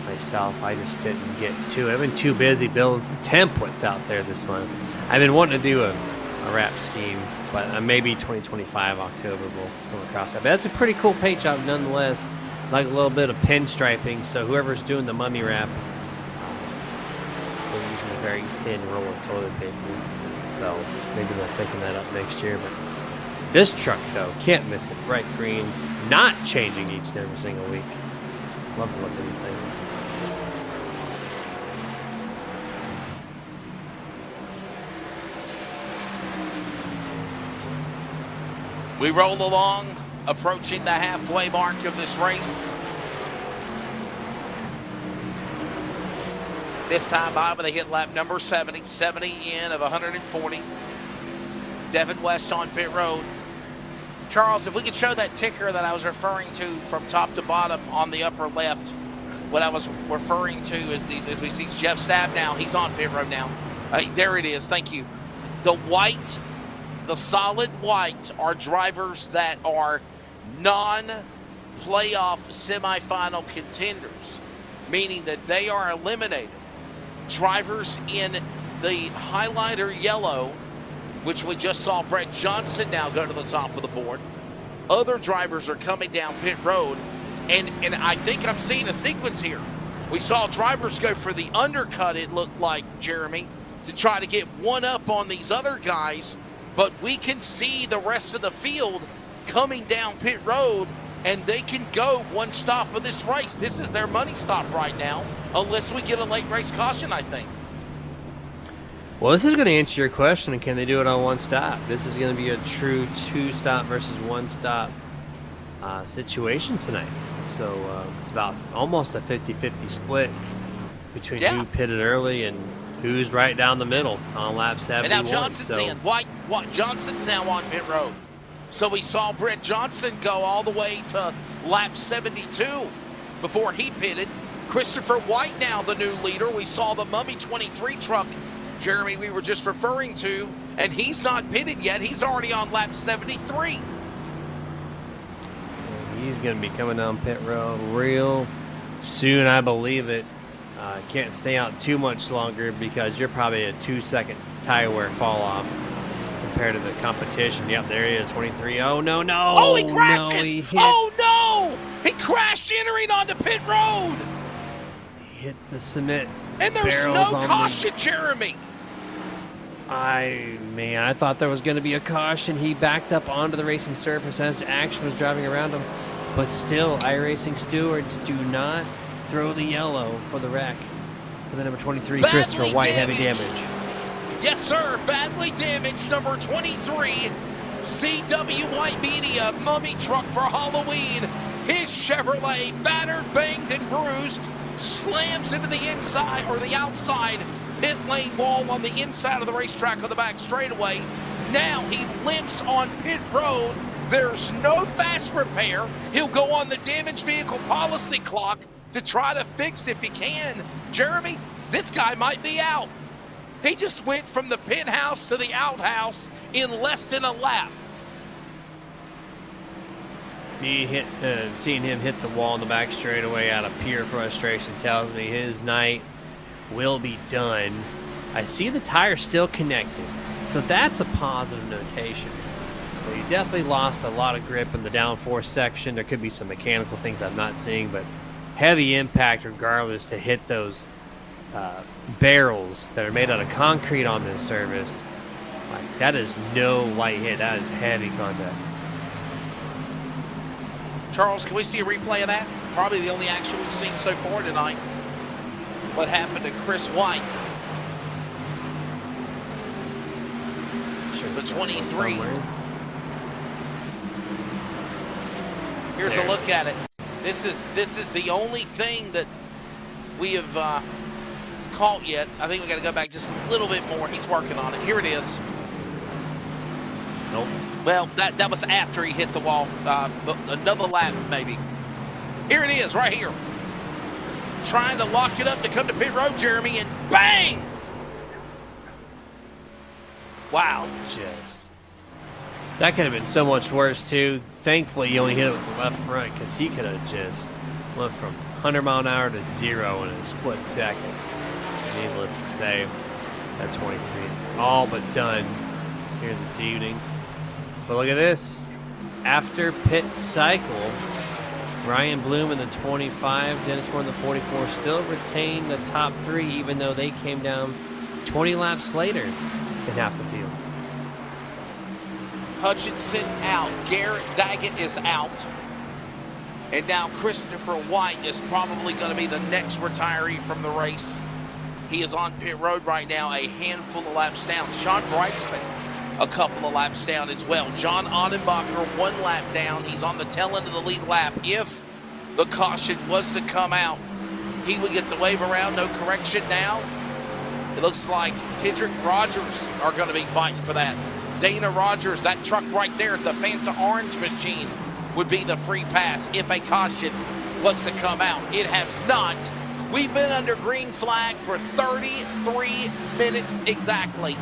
myself. I just didn't get to it. I've been too busy building some templates out there this month. I've been wanting to do a wrap scheme, but maybe 2025 October we'll come across that. But that's a pretty cool paint job nonetheless. Like a little bit of pinstriping. So whoever's doing the mummy wrap, they're using a very thin roll of toilet paper. So maybe they'll thicken that up next year. But this truck, though, can't miss it. Bright green, not changing each and every single week. Love the look of this thing. We roll along, approaching the halfway mark of this race. This time by with a hit lap number 70 in of 140. Devin West on pit road. Charles, if we could show that ticker that I was referring to from top to bottom on the upper left, what I was referring to is these, as we see Jeff Stab now, he's on pit road now. There it is, thank you. The white, the solid white are drivers that are non-playoff semifinal contenders, meaning that they are eliminated. Drivers in the highlighter yellow, which we just saw Brett Johnson now go to the top of the board. Other drivers are coming down pit road, and I think I'm seeing a sequence here. We saw drivers go for the undercut, it looked like, Jeremy, to try to get one up on these other guys, but we can see the rest of the field coming down pit road, and they can go one stop of this race. This is their money stop right now, unless we get a late race caution, I think. Well, this is going to answer your question, can they do it on one stop? This is going to be a true two-stop versus one-stop situation tonight. So it's about almost a 50-50 split between who pitted early and who's right down the middle on lap 71. And now Johnson's in. White, Johnson's now on pit road. So we saw Brett Johnson go all the way to lap 72 before he pitted. Christopher White now the new leader. We saw the Mummy 23 truck Jeremy, we were just referring to, and he's not pitted yet. He's already on lap 73. He's going to be coming down pit road real soon, I believe it. Can't stay out too much longer because you're probably a 2-second tire wear fall off compared to the competition. Yep, there he is, 23. Oh, no. Oh, he crashes! No, he hit, oh, no! He crashed entering onto pit road! he hit the cement. And there's barrels no on caution, Jeremy. I thought there was going to be a caution. He backed up onto the racing surface as action was driving around him. But still, iRacing stewards do not throw the yellow for the wreck. For the number 23, Christopher White, heavy damage. Yes, sir. Badly damaged, number 23. CW White Media mummy truck for Halloween. His Chevrolet, battered, banged, and bruised, slams into the inside or the outside pit lane wall on the inside of the racetrack on the back straightaway. Now he limps on pit road. There's no fast repair. He'll go on the damaged vehicle policy clock to try to fix if he can. Jeremy, this guy might be out. He just went from the pit house to the outhouse in less than a lap. Seeing him hit the wall in the back straightaway out of pure frustration tells me his night will be done. I see the tire still connected, so that's a positive notation. But he definitely lost a lot of grip in the downforce section. There could be some mechanical things I'm not seeing, but heavy impact regardless to hit those barrels that are made out of concrete on this surface. Like, that is no light hit. That is heavy contact. Charles, can we see a replay of that? Probably the only action we've seen so far tonight. What happened to Chris White? Sure, the 23. Here's a look at it. This is the only thing that we have caught yet. I think we got to go back just a little bit more. He's working on it. Here it is. Nope. Well, that was after he hit the wall. But another lap, maybe. Here it is, right here. Trying to lock it up to come to pit road, Jeremy, and bang! Wow. That could have been so much worse, too. Thankfully, he only hit it with the left front because he could have just went from 100 mile an hour to 0 in a split second. Needless to say, that 23 is all but done here this evening. But look at this. After pit cycle, Ryan Bloom in the 25, Dennis Moore in the 44 still retain the top 3, even though they came down 20 laps later than half the field. Hutchinson out. Garrett Daggett is out. And now Christopher White is probably going to be the next retiree from the race. He is on pit road right now, a handful of laps down. Sean Brightsman, a couple of laps down as well. John Ottenbacher, 1 lap down. He's on the tail end of the lead lap. If the caution was to come out, he would get the wave around. No correction now. It looks like Tidrick Rogers are going to be fighting for that. Dana Rogers, that truck right there, the Fanta Orange machine, would be the free pass if a caution was to come out. It has not. We've been under green flag for 33 minutes exactly,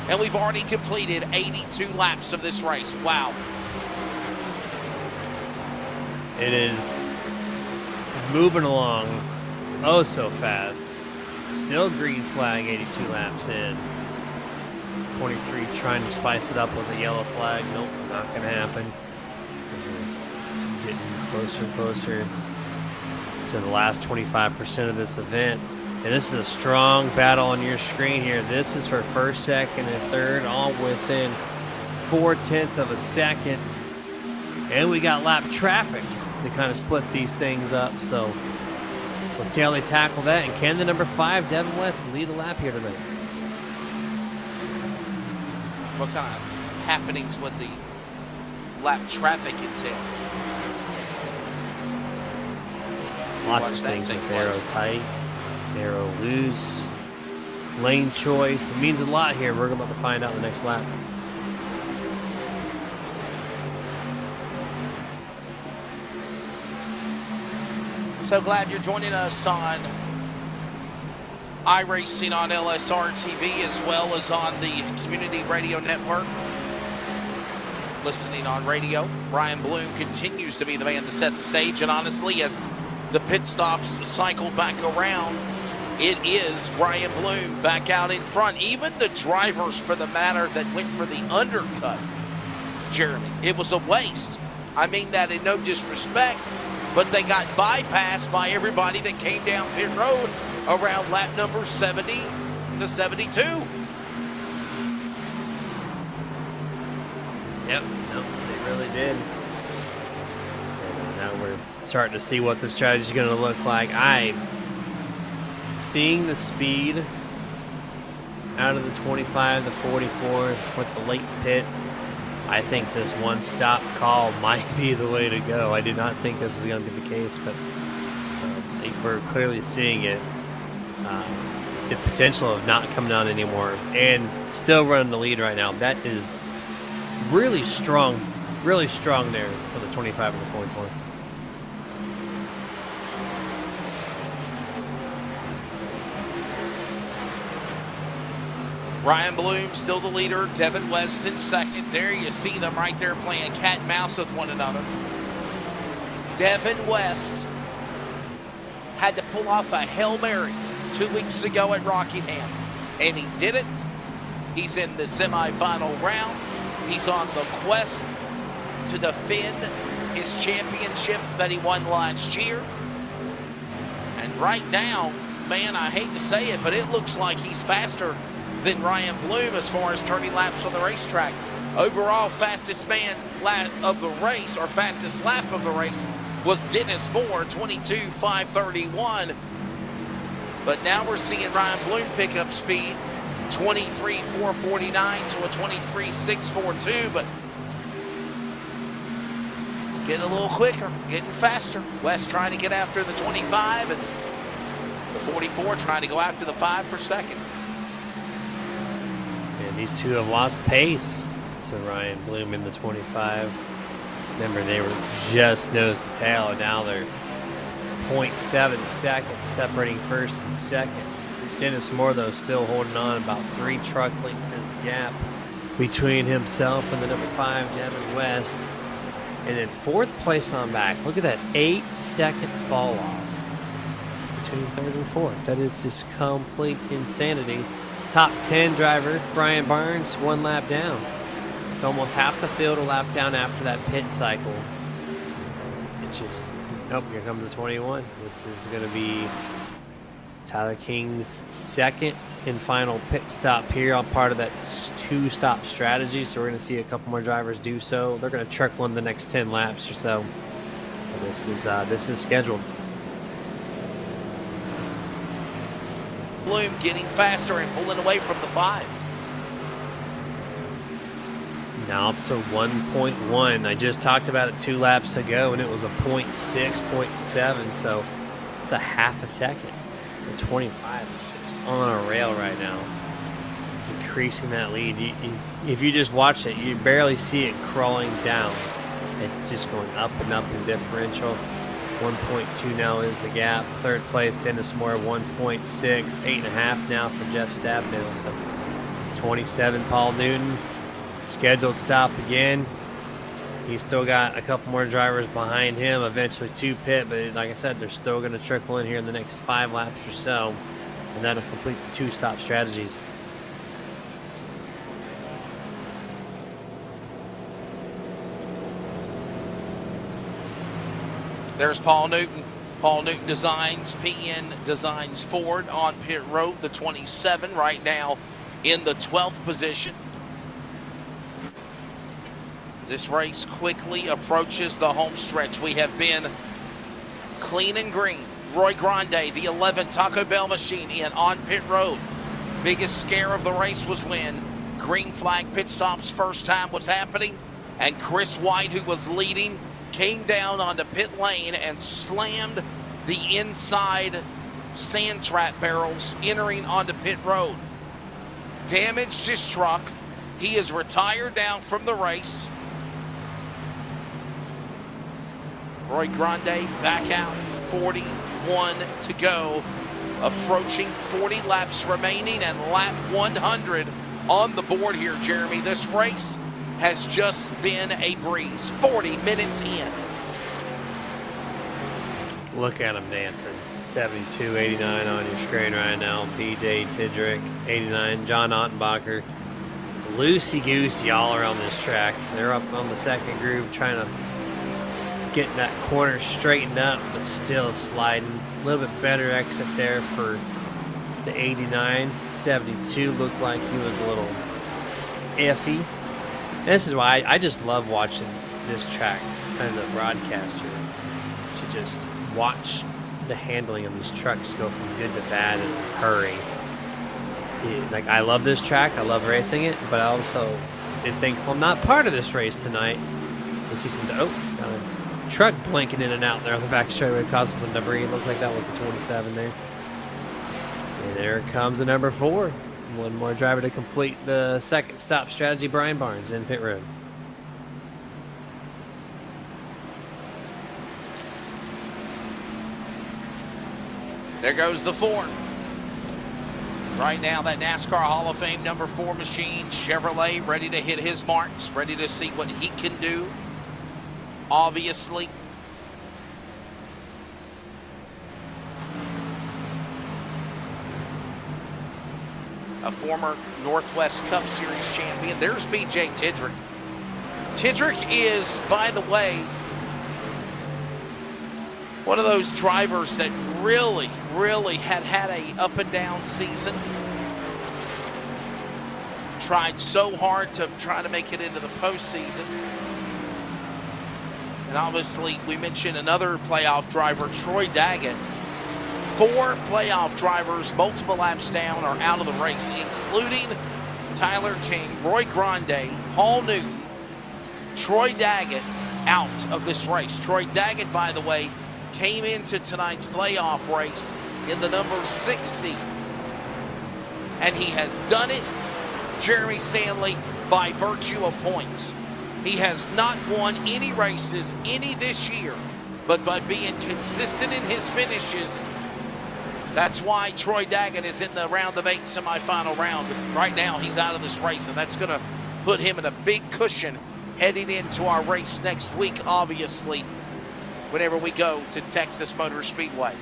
and we've already completed 82 laps of this race. Wow. It is moving along oh so fast. Still green flag 82 laps in. 23 trying to spice it up with a yellow flag. Nope, not going to happen. We're getting closer and closer to the last 25% of this event. And this is a strong battle on your screen here. This is for first, second, and third, all within 0.4 of a second. And we got lap traffic to kind of split these things up. So let's see how they tackle that. And can the number 5, Devin West, lead a lap here tonight? What kind of happenings would the lap traffic entail? Lots of things with arrow tight, arrow loose, lane choice. It means a lot here. We're about to find out in the next lap. So glad you're joining us on iRacing on LSRTV as well as on the Community Radio Network. Listening on radio, Ryan Bloom continues to be the man to set the stage, and honestly, as the pit stops cycle back around, it is Ryan Bloom back out in front. Even the drivers, for the matter, that went for the undercut, Jeremy, it was a waste. I mean that in no disrespect, but they got bypassed by everybody that came down pit road around lap number 70 to 72. Yep, no, they really did. And now we're starting to see what the strategy is going to look like. Seeing the speed out of the 25, the 44 with the late pit, I think this one-stop call might be the way to go. I did not think this was going to be the case, but I think we're clearly seeing it. The potential of not coming on anymore and still running the lead right now. That is really strong there for the 25 and the 44. Ryan Bloom still the leader, Devin West in second. There you see them right there playing cat and mouse with one another. Devin West had to pull off a Hail Mary 2 weeks ago at Rockingham, and he did it. He's in the semifinal round. He's on the quest to defend his championship that he won last year. And right now, man, I hate to say it, but it looks like he's faster than Ryan Bloom as far as turning laps on the racetrack. Overall, fastest man of the race, or fastest lap of the race, was Dennis Moore, 22.531. But now we're seeing Ryan Bloom pick up speed, 23.449 to a 23.642, but getting a little quicker, getting faster. West trying to get after the 25, and the 44 trying to go after the 5 for second. And these two have lost pace to Ryan Bloom in the 25. Remember, they were just nose to tail, and now they're 0.7 seconds separating first and second. Dennis Moore, though, still holding on. About 3 truck lengths is the gap between himself and the number 5, Devin West. And then 4th place on back. Look at that 8-second fall off between 3rd and 4th. That is just complete insanity. Top 10 driver, Brian Barnes, 1 lap down. It's almost half the field a lap down after that pit cycle. It's just, nope, here comes the 21. This is going to be Tyler King's 2nd and final pit stop here on part of that 2-stop strategy. So we're going to see a couple more drivers do so. They're going to trickle in the next 10 laps or so. And this is scheduled. Bloom getting faster and pulling away from the 5. Now up to 1.1. I just talked about it 2 laps ago, and it was a 0.6, 0.7, so it's a half a second. The 25 is just on a rail right now, increasing that lead. If you just watch it, you barely see it crawling down. It's just going up and up in differential. 1.2 now is the gap. 3rd place, Dennis Moore, 1.6. 8.5 now for Jeff Stabnell. So 27, Paul Newton. Scheduled stop again. He's still got a couple more drivers behind him, eventually 2 pit, but like I said, they're still going to trickle in here in the next 5 laps or so, and that'll complete the 2-stop strategies. There's Paul Newton. Paul Newton Designs, PN Designs Ford on pit road, the 27 right now in the 12th position. This race quickly approaches the home stretch. We have been clean and green. Roy Grande, the 11 Taco Bell machine, in on pit road. Biggest scare of the race was when green flag pit stops first time was happening, and Chris White, who was leading, came down onto pit lane and slammed the inside sand trap barrels entering onto pit road. Damaged his truck. He is retired down from the race. Roy Grande back out, 41 to go approaching 40 laps remaining and lap 100 on the board here, Jeremy. This race has just been a breeze. 40 minutes in. Look at him dancing. 72, 89 on your screen right now. BJ Tidrick, 89. John Ottenbacher. Loosey-goosey all around this track. They're up on the second groove trying to get that corner straightened up, but still sliding. A little bit better exit there for the 89. 72 looked like he was a little iffy. And this is why I just love watching this track as a broadcaster, to just watch the handling of these trucks go from good to bad in a hurry. Like, I love this track, I love racing it, but I also am thankful I'm not part of this race tonight. You see some got a truck blinking in and out there on the back straightaway, causing some debris. It looks like that was the 27 there. And there comes the number 4. One more driver to complete the second stop strategy. Brian Barnes in pit road. There goes the 4. Right now, that NASCAR Hall of Fame number 4 machine, Chevrolet, ready to hit his marks, ready to see what he can do. Obviously. A former Northwest Cup Series champion. There's BJ Tidrick. Tidrick is, by the way, one of those drivers that really had a up and down season. Tried so hard to try to make it into the postseason. And obviously, we mentioned another playoff driver, Troy Daggett. 4 playoff drivers, multiple laps down, are out of the race, including Tyler King, Roy Grande, Paul Newton, Troy Daggett out of this race. Troy Daggett, by the way, came into tonight's playoff race in the number 6 seed. And he has done it, Jeremy Stanley, by virtue of points. He has not won any races, any this year, but by being consistent in his finishes. That's why Troy Daggett is in the round of 8 semifinal round. But right now, he's out of this race, and that's going to put him in a big cushion heading into our race next week, obviously, whenever we go to Texas Motor Speedway.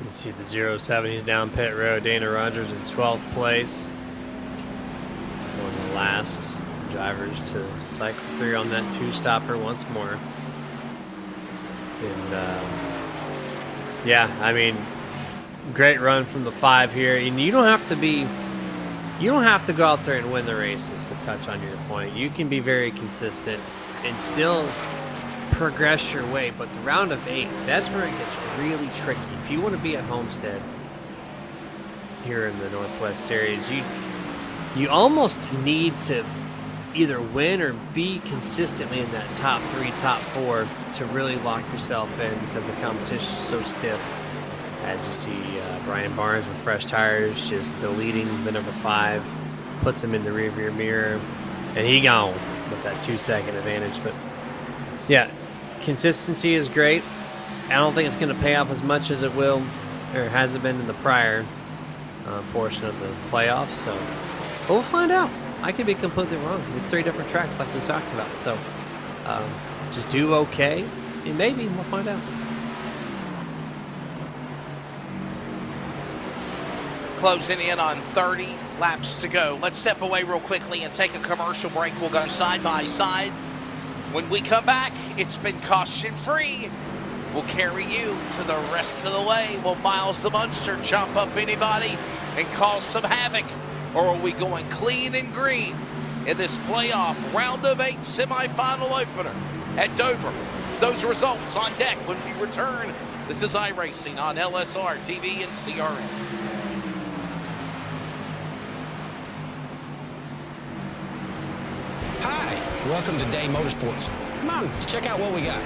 You see the 07, he's down pit road. Dana Rogers in 12th place. One of the last drivers to cycle through on that 2-stopper once more. And yeah, I mean, great run from the 5 here. And you don't have to go out there and win the races, to touch on your point. You can be very consistent and still progress your way. But the round of 8, that's where it gets really tricky. If you want to be at Homestead here in the Northwest Series, you almost need to either win or be consistently in that top 3, top 4 to really lock yourself in, because the competition is so stiff. As you see, Brian Barnes with fresh tires just deleting the number 5, puts him in the rearview mirror, and he gone with that 2-second advantage. But yeah, consistency is great. I don't think it's going to pay off as much as it will, or has it been in the prior portion of the playoffs. So we'll find out. I could be completely wrong. It's 3 different tracks like we've talked about. So just do okay, and maybe we'll find out. Closing in on 30 laps to go. Let's step away real quickly and take a commercial break. We'll go side by side. When we come back, it's been caution-free. We'll carry you to the rest of the way. Will Miles the Munster chomp up anybody and cause some havoc? Or are we going clean and green in this playoff round of 8 semifinal opener at Dover? Those results on deck when we return. This is iRacing on LSRTV and CRN. Hi, welcome to Day Motorsports. Come on, let's check out what we got.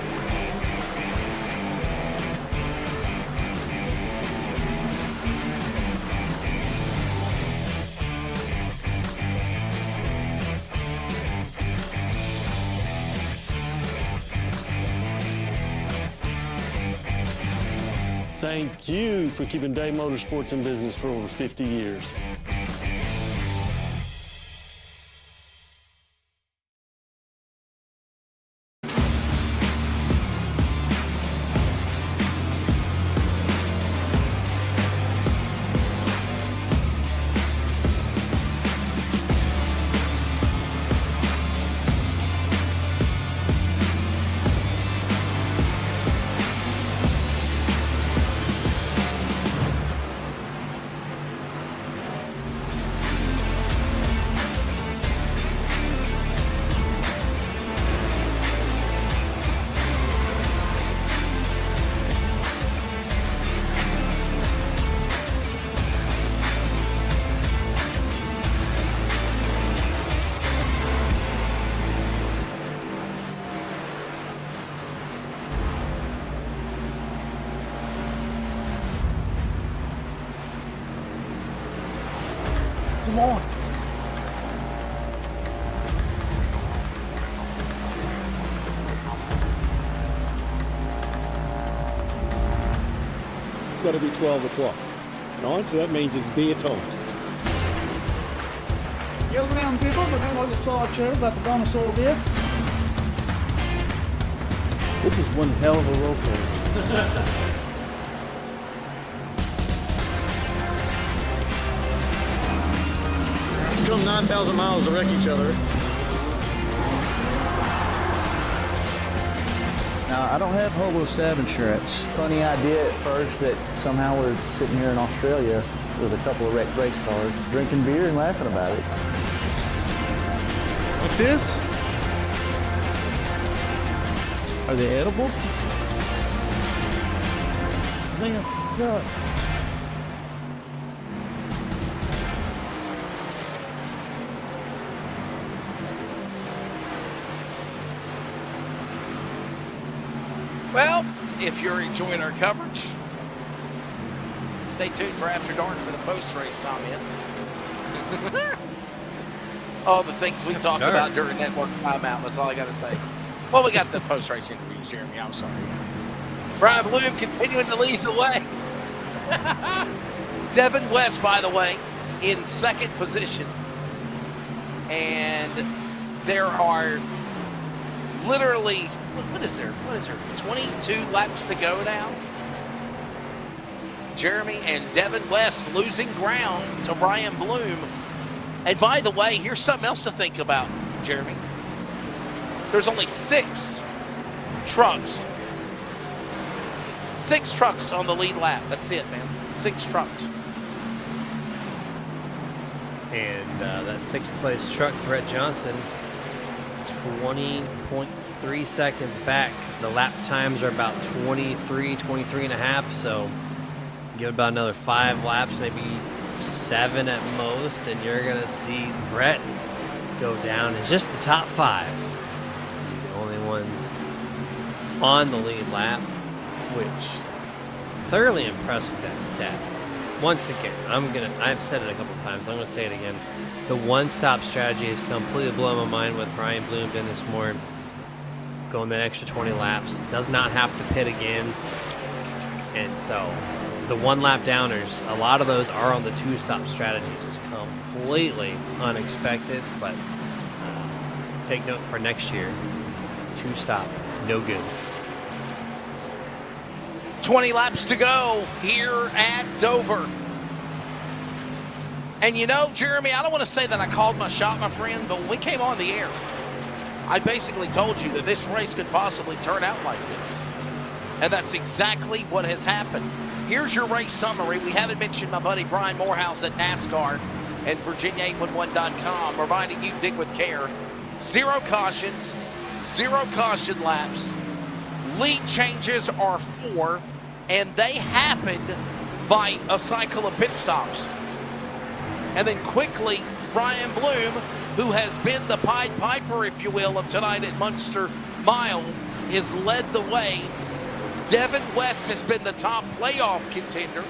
Thank you for keeping Day Motorsports in business for over 50 years. Come on. It's got to be 12 o'clock. Right, so that means it's beer time. Gather around, people. We're going to have a sideshow about the dinosaur bit. This is one hell of a roll coaster. Come 9,000 miles to wreck each other. Now, I don't have Hobo 7 insurance. Funny idea at first that somehow we're sitting here in Australia with a couple of wrecked race cars, drinking beer and laughing about it. Like this? Are they edible? Damn, God. Well, if you're enjoying our coverage, stay tuned for After Dark for the post-race comments. All the things we talked about during network timeout, that's all I got to say. Well, we got the post-race interviews, Jeremy. I'm sorry. Brian Bloom continuing to lead the way. Devin West, by the way, in second position. And there are literally, what is there? 22 laps to go now. Jeremy and Devin West losing ground to Brian Bloom. And by the way, here's something else to think about, Jeremy. There's only 6 trucks. 6 trucks on the lead lap. That's it, man. 6 trucks. And that 6th place truck, Brett Johnson, 20.3 seconds back. The lap times are about 23 and a half. So give it about another 5 laps, maybe 7 at most, and you're going to see Brett go down in just the top 5. The only ones on the lead lap, which thoroughly impressed with that stat. Once again, I've said it a couple times, I'm going to say it again. The one-stop strategy has completely blown my mind with Brian Bloom, Dennis Moore, going that extra 20 laps. Does not have to pit again. And so the one-lap downers, a lot of those are on the two-stop strategy. It's just completely unexpected, but take note for next year. Two-stop, no good. 20 laps to go here at Dover. And you know, Jeremy, I don't want to say that I called my shot, my friend, but when we came on the air, I basically told you that this race could possibly turn out like this. And that's exactly what has happened. Here's your race summary. We haven't mentioned my buddy Brian Morehouse at NASCAR and Virginia811.com, reminding you, dig with care. 0 cautions, 0 caution laps. Lead changes are 4, and they happened by a cycle of pit stops. And then quickly, Brian Bloom, who has been the Pied Piper, if you will, of tonight at Munster Mile, has led the way. Devin West has been the top playoff contender.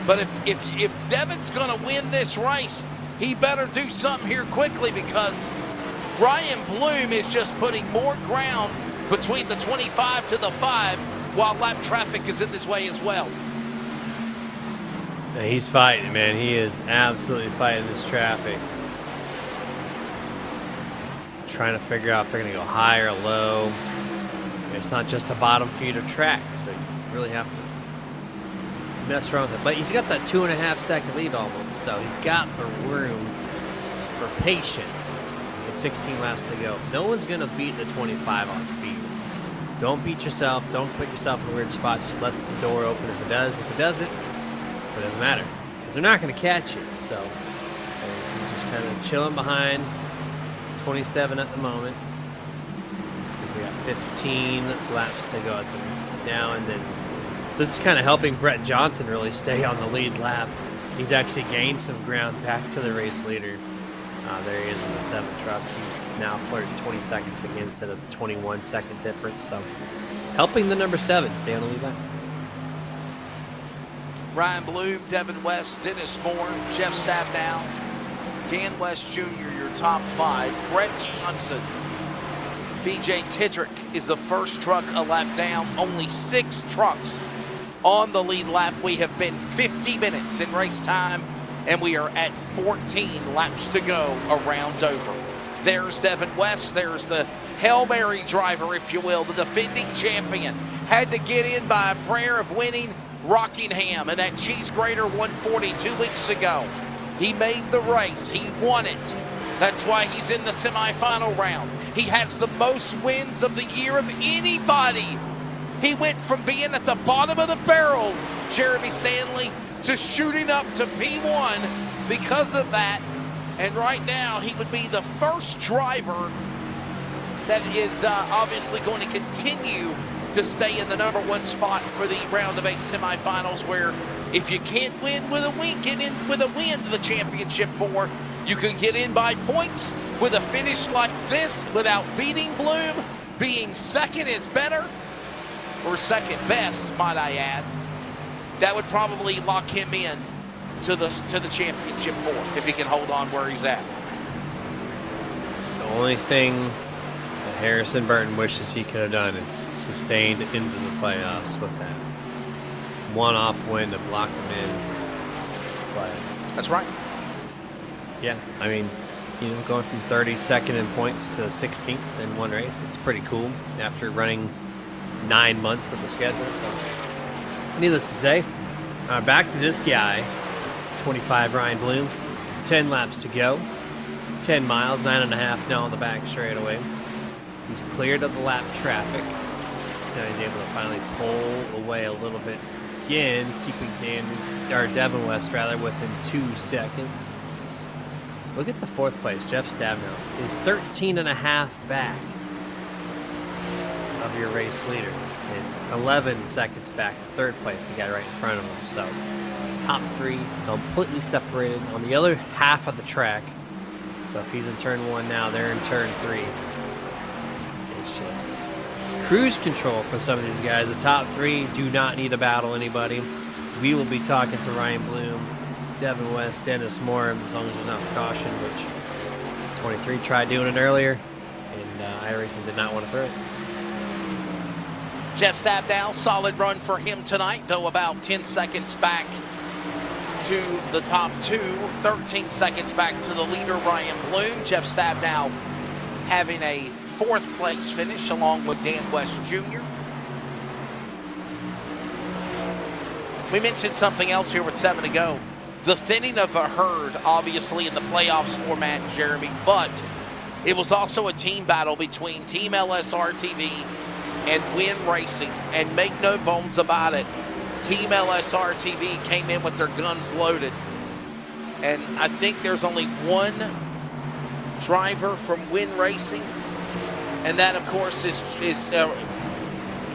But if Devin's going to win this race, he better do something here quickly, because Brian Bloom is just putting more ground between the 25 to the 5 while lap traffic is in his way as well. Yeah, he's fighting, man. He is absolutely fighting this traffic. He's trying to figure out if they're going to go high or low. It's not just a bottom feeder track, so you really have to mess around with it. But he's got that 2.5-second lead almost, so he's got the room for patience with 16 laps to go. No one's going to beat the 25 on speed. Don't beat yourself. Don't put yourself in a weird spot. Just let the door open if it does. If it doesn't, it doesn't matter, because they're not going to catch you. So he's just kind of chilling behind 27 at the moment, because we got 15 laps to go at the now and then. So this is kind of helping Brett Johnson really stay on the lead lap. He's actually gained some ground back to the race leader. There he is in the 7 truck. He's now flirting 20 seconds again instead of the 21-second difference. So helping the number 7 stay on the lead lap. Ryan Bloom, Devin West, Dennis Moore, Jeff Stabnow, Dan West Jr., your top 5. Brett Johnson, BJ Tidrick is the first truck a lap down. Only 6 trucks on the lead lap. We have been 50 minutes in race time, and we are at 14 laps to go around Dover. There's Devin West. There's the Hail Mary driver, if you will, the defending champion. Had to get in by a prayer of winning Rockingham and that cheese grater 140 2 weeks ago. He made the race. He won it. That's why he's in the semifinal round. He has the most wins of the year of anybody. He went from being at the bottom of the barrel, Jeremy Stanley, to shooting up to P1 because of that. And right now, he would be the first driver that is obviously going to continue to stay in the number 1 spot for the round of 8 semifinals, where if you can't win with a win, get in with a win to the championship 4. You can get in by points with a finish like this without beating Bloom. Being second is better, or second best, might I add. That would probably lock him in to the championship 4 if he can hold on where he's at. The only thing that Harrison Burton wishes he could have done is sustained into the playoffs with that one-off win to block him in. But that's right. Yeah, I mean, going from 32nd in points to 16th in one race, it's pretty cool after running 9 months of the schedule. So, needless to say, back to this guy, 25 Ryan Bloom, 10 laps to go, 10 miles, 9.5 now on the back straightaway. He's cleared of the lap traffic, so now he's able to finally pull away a little bit again, keeping Devin West within 2 seconds. Look at the 4th place, Jeff Stabnow is 13.5 back of your race leader, and 11 seconds back of 3rd place, the guy right in front of him. So top 3 completely separated on the other half of the track. So if he's in turn 1 now, they're in turn 3. It's just cruise control for some of these guys. The top 3 do not need to battle anybody. We will be talking to Ryan Bloom, Devin West, Dennis Moore, as long as there's not caution, which 23 tried doing it earlier, and iRacing did not want to throw it. Jeff Stabnow, solid run for him tonight, though about 10 seconds back to the top 2, 13 seconds back to the leader, Ryan Bloom. Jeff Stabnow having a 4th place finish along with Dan West Jr. We mentioned something else here with 7 to go. The thinning of a herd, obviously, in the playoffs format, Jeremy, but it was also a team battle between Team LSRTV and Win Racing. And make no bones about it, Team LSRTV came in with their guns loaded. And I think there's only one driver from Win Racing, and that, of course, is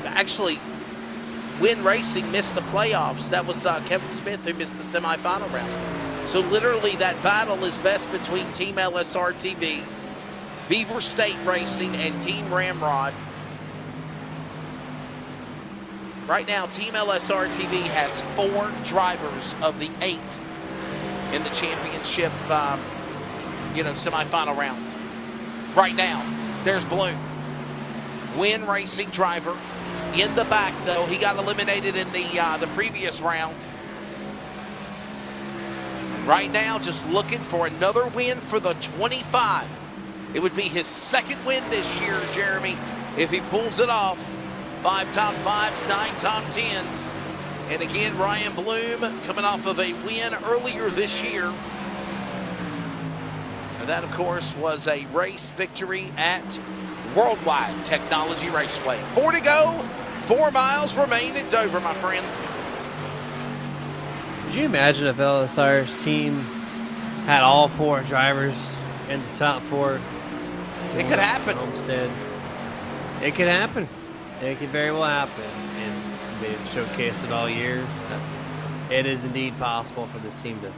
actually Win Racing missed the playoffs. That was Kevin Smith, who missed the semifinal round. So literally that battle is best between Team LSRTV, Beaver State Racing, and Team Ramrod. Right now, Team LSRTV has 4 drivers of the 8 in the championship, semifinal round. Right now, there's Bloom, Win Racing driver, in the back, though. He got eliminated in the previous round. Right now, just looking for another win for the 25. It would be his second win this year, Jeremy, if he pulls it off. 5 top 5s, 9 top 10s. And again, Ryan Bloom coming off of a win earlier this year. And that, of course, was a race victory at Worldwide Technology Raceway. 4 to go, 4 miles remain at Dover, my friend. Could you imagine if LSR's team had all 4 drivers in the top 4? It could happen. Homestead. It could happen. It could very well happen. And they've showcased it all year. It is indeed possible for this team to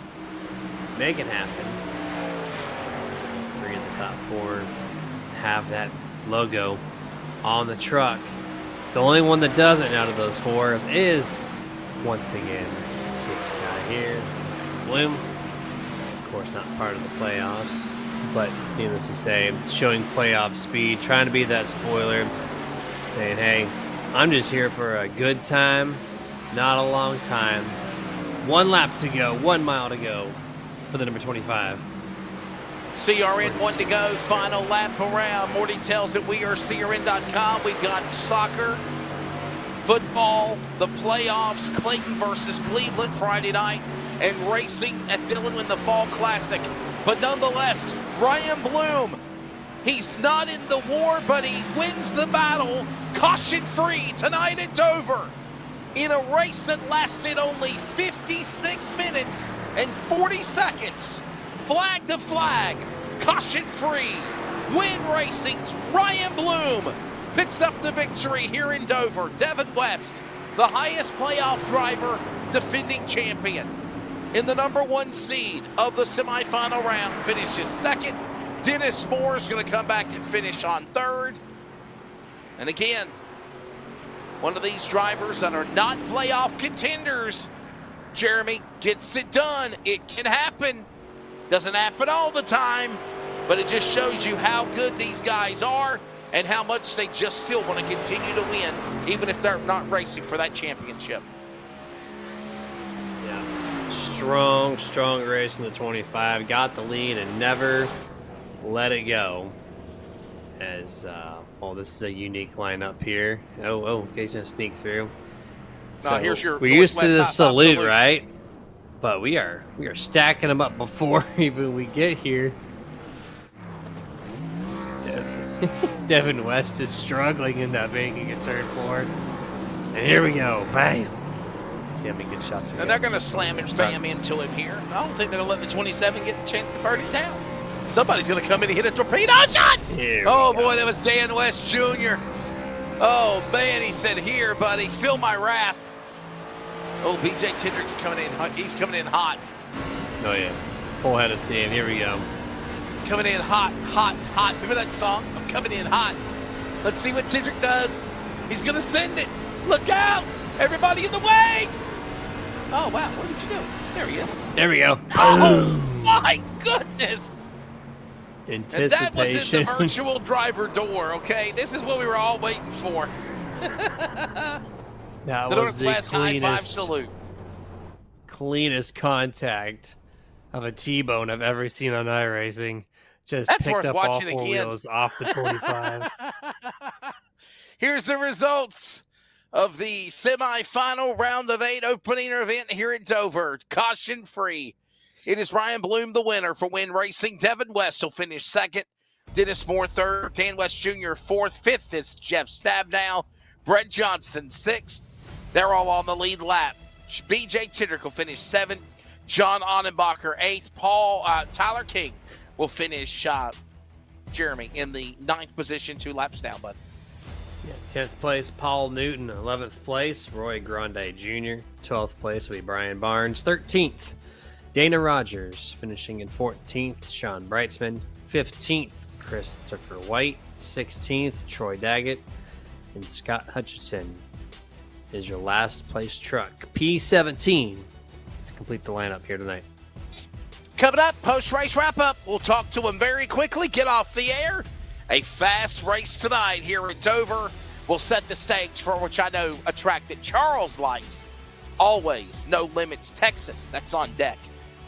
make it happen. 3 in the top 4 have that logo on the truck. The only one that doesn't out of those 4 is, once again, this guy here, Bloom. Of course, not part of the playoffs, but it's needless to say, showing playoff speed, trying to be that spoiler, saying, hey, I'm just here for a good time, not a long time. 1 lap to go, 1 mile to go for the number 25. CRN 1 to go, final lap around. More details at wearecrn.com. We've got soccer, football, the playoffs, Clayton versus Cleveland Friday night, and racing at Dillon in the Fall Classic. But nonetheless, Ryan Bloom, he's not in the war, but he wins the battle caution-free tonight at Dover in a race that lasted only 56 minutes and 40 seconds. Flag to flag, caution-free. Win Racing's Ryan Bloom picks up the victory here in Dover. Devin West, the highest playoff driver, defending champion. In the number 1 seed of the semifinal round, finishes second. Dennis Moore is going to come back and finish on 3rd. And again, one of these drivers that are not playoff contenders, Jeremy, gets it done. It can happen. Doesn't happen all the time, but it just shows you how good these guys are and how much they just still want to continue to win, even if they're not racing for that championship. Yeah, strong race in the 25. Got the lead and never let it go. As, well, this is a unique lineup here. Oh, he's going to sneak through. Now, here's your we're used to the Northwest salute, right? But we are stacking them up before even we get here. Devin West is struggling in that banking at turn 4. And here we go. Bam. Let's see how many good shots we And got. they're going to slam and bam into him here. I don't think they're going to let the 27 get the chance to burn it down. Somebody's going to come in and hit a torpedo shot. Oh, boy, that was Dan West Jr. Oh, man, he said, here, buddy, feel my wrath. Oh, BJ Tendrick's coming in. He's coming in hot. Oh, yeah. Full head of steam. Here we go. Coming in hot. Remember that song? I'm coming in hot. Let's see what Tendrick does. He's going to send it. Look out. Everybody in the way. Oh, wow. What did you do? There he is. There we go. Oh, my goodness. Anticipation. And that was in the virtual driver door, okay? This is what we were all waiting for. That the was the Northwest high five salute. Cleanest contact of a T-bone I've ever seen on iRacing. Just That's picked worth up all watching 4 again. wheels off the 25. Here's the results of the semifinal round of 8 opening event here at Dover. Caution free. It is Ryan Bloom, the winner for Win Racing. Devin West will finish 2nd. Dennis Moore 3rd. Dan West Jr. 4th. 5th is Jeff Stabnow. Brett Johnson 6th. They're all on the lead lap. BJ Tendrick will finish 7th. John Annenbacher 8th. Tyler King will finish, Jeremy, in the 9th position, 2 laps down, bud. Yeah, 10th place, Paul Newton. 11th place, Roy Grande Jr. 12th place will be Brian Barnes. 13th, Dana Rogers. Finishing in 14th, Sean Brightsman. 15th, Christopher White. 16th, Troy Daggett. And Scott Hutchinson is your last place truck. P17 to complete the lineup here tonight. Coming up, post-race wrap-up. We'll talk to him very quickly. Get off the air. A fast race tonight here at Dover will set the stage for which I know a track that Charles likes. Always No Limits Texas. That's on deck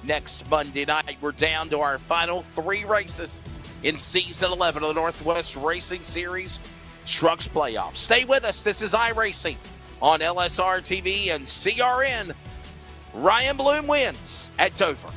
next Monday night. We're down to our final 3 races in Season 11 of the Northwest Racing Series Trucks Playoffs. Stay with us. This is iRacing on LSRTV and CRN. Ryan Bloom wins at Dover.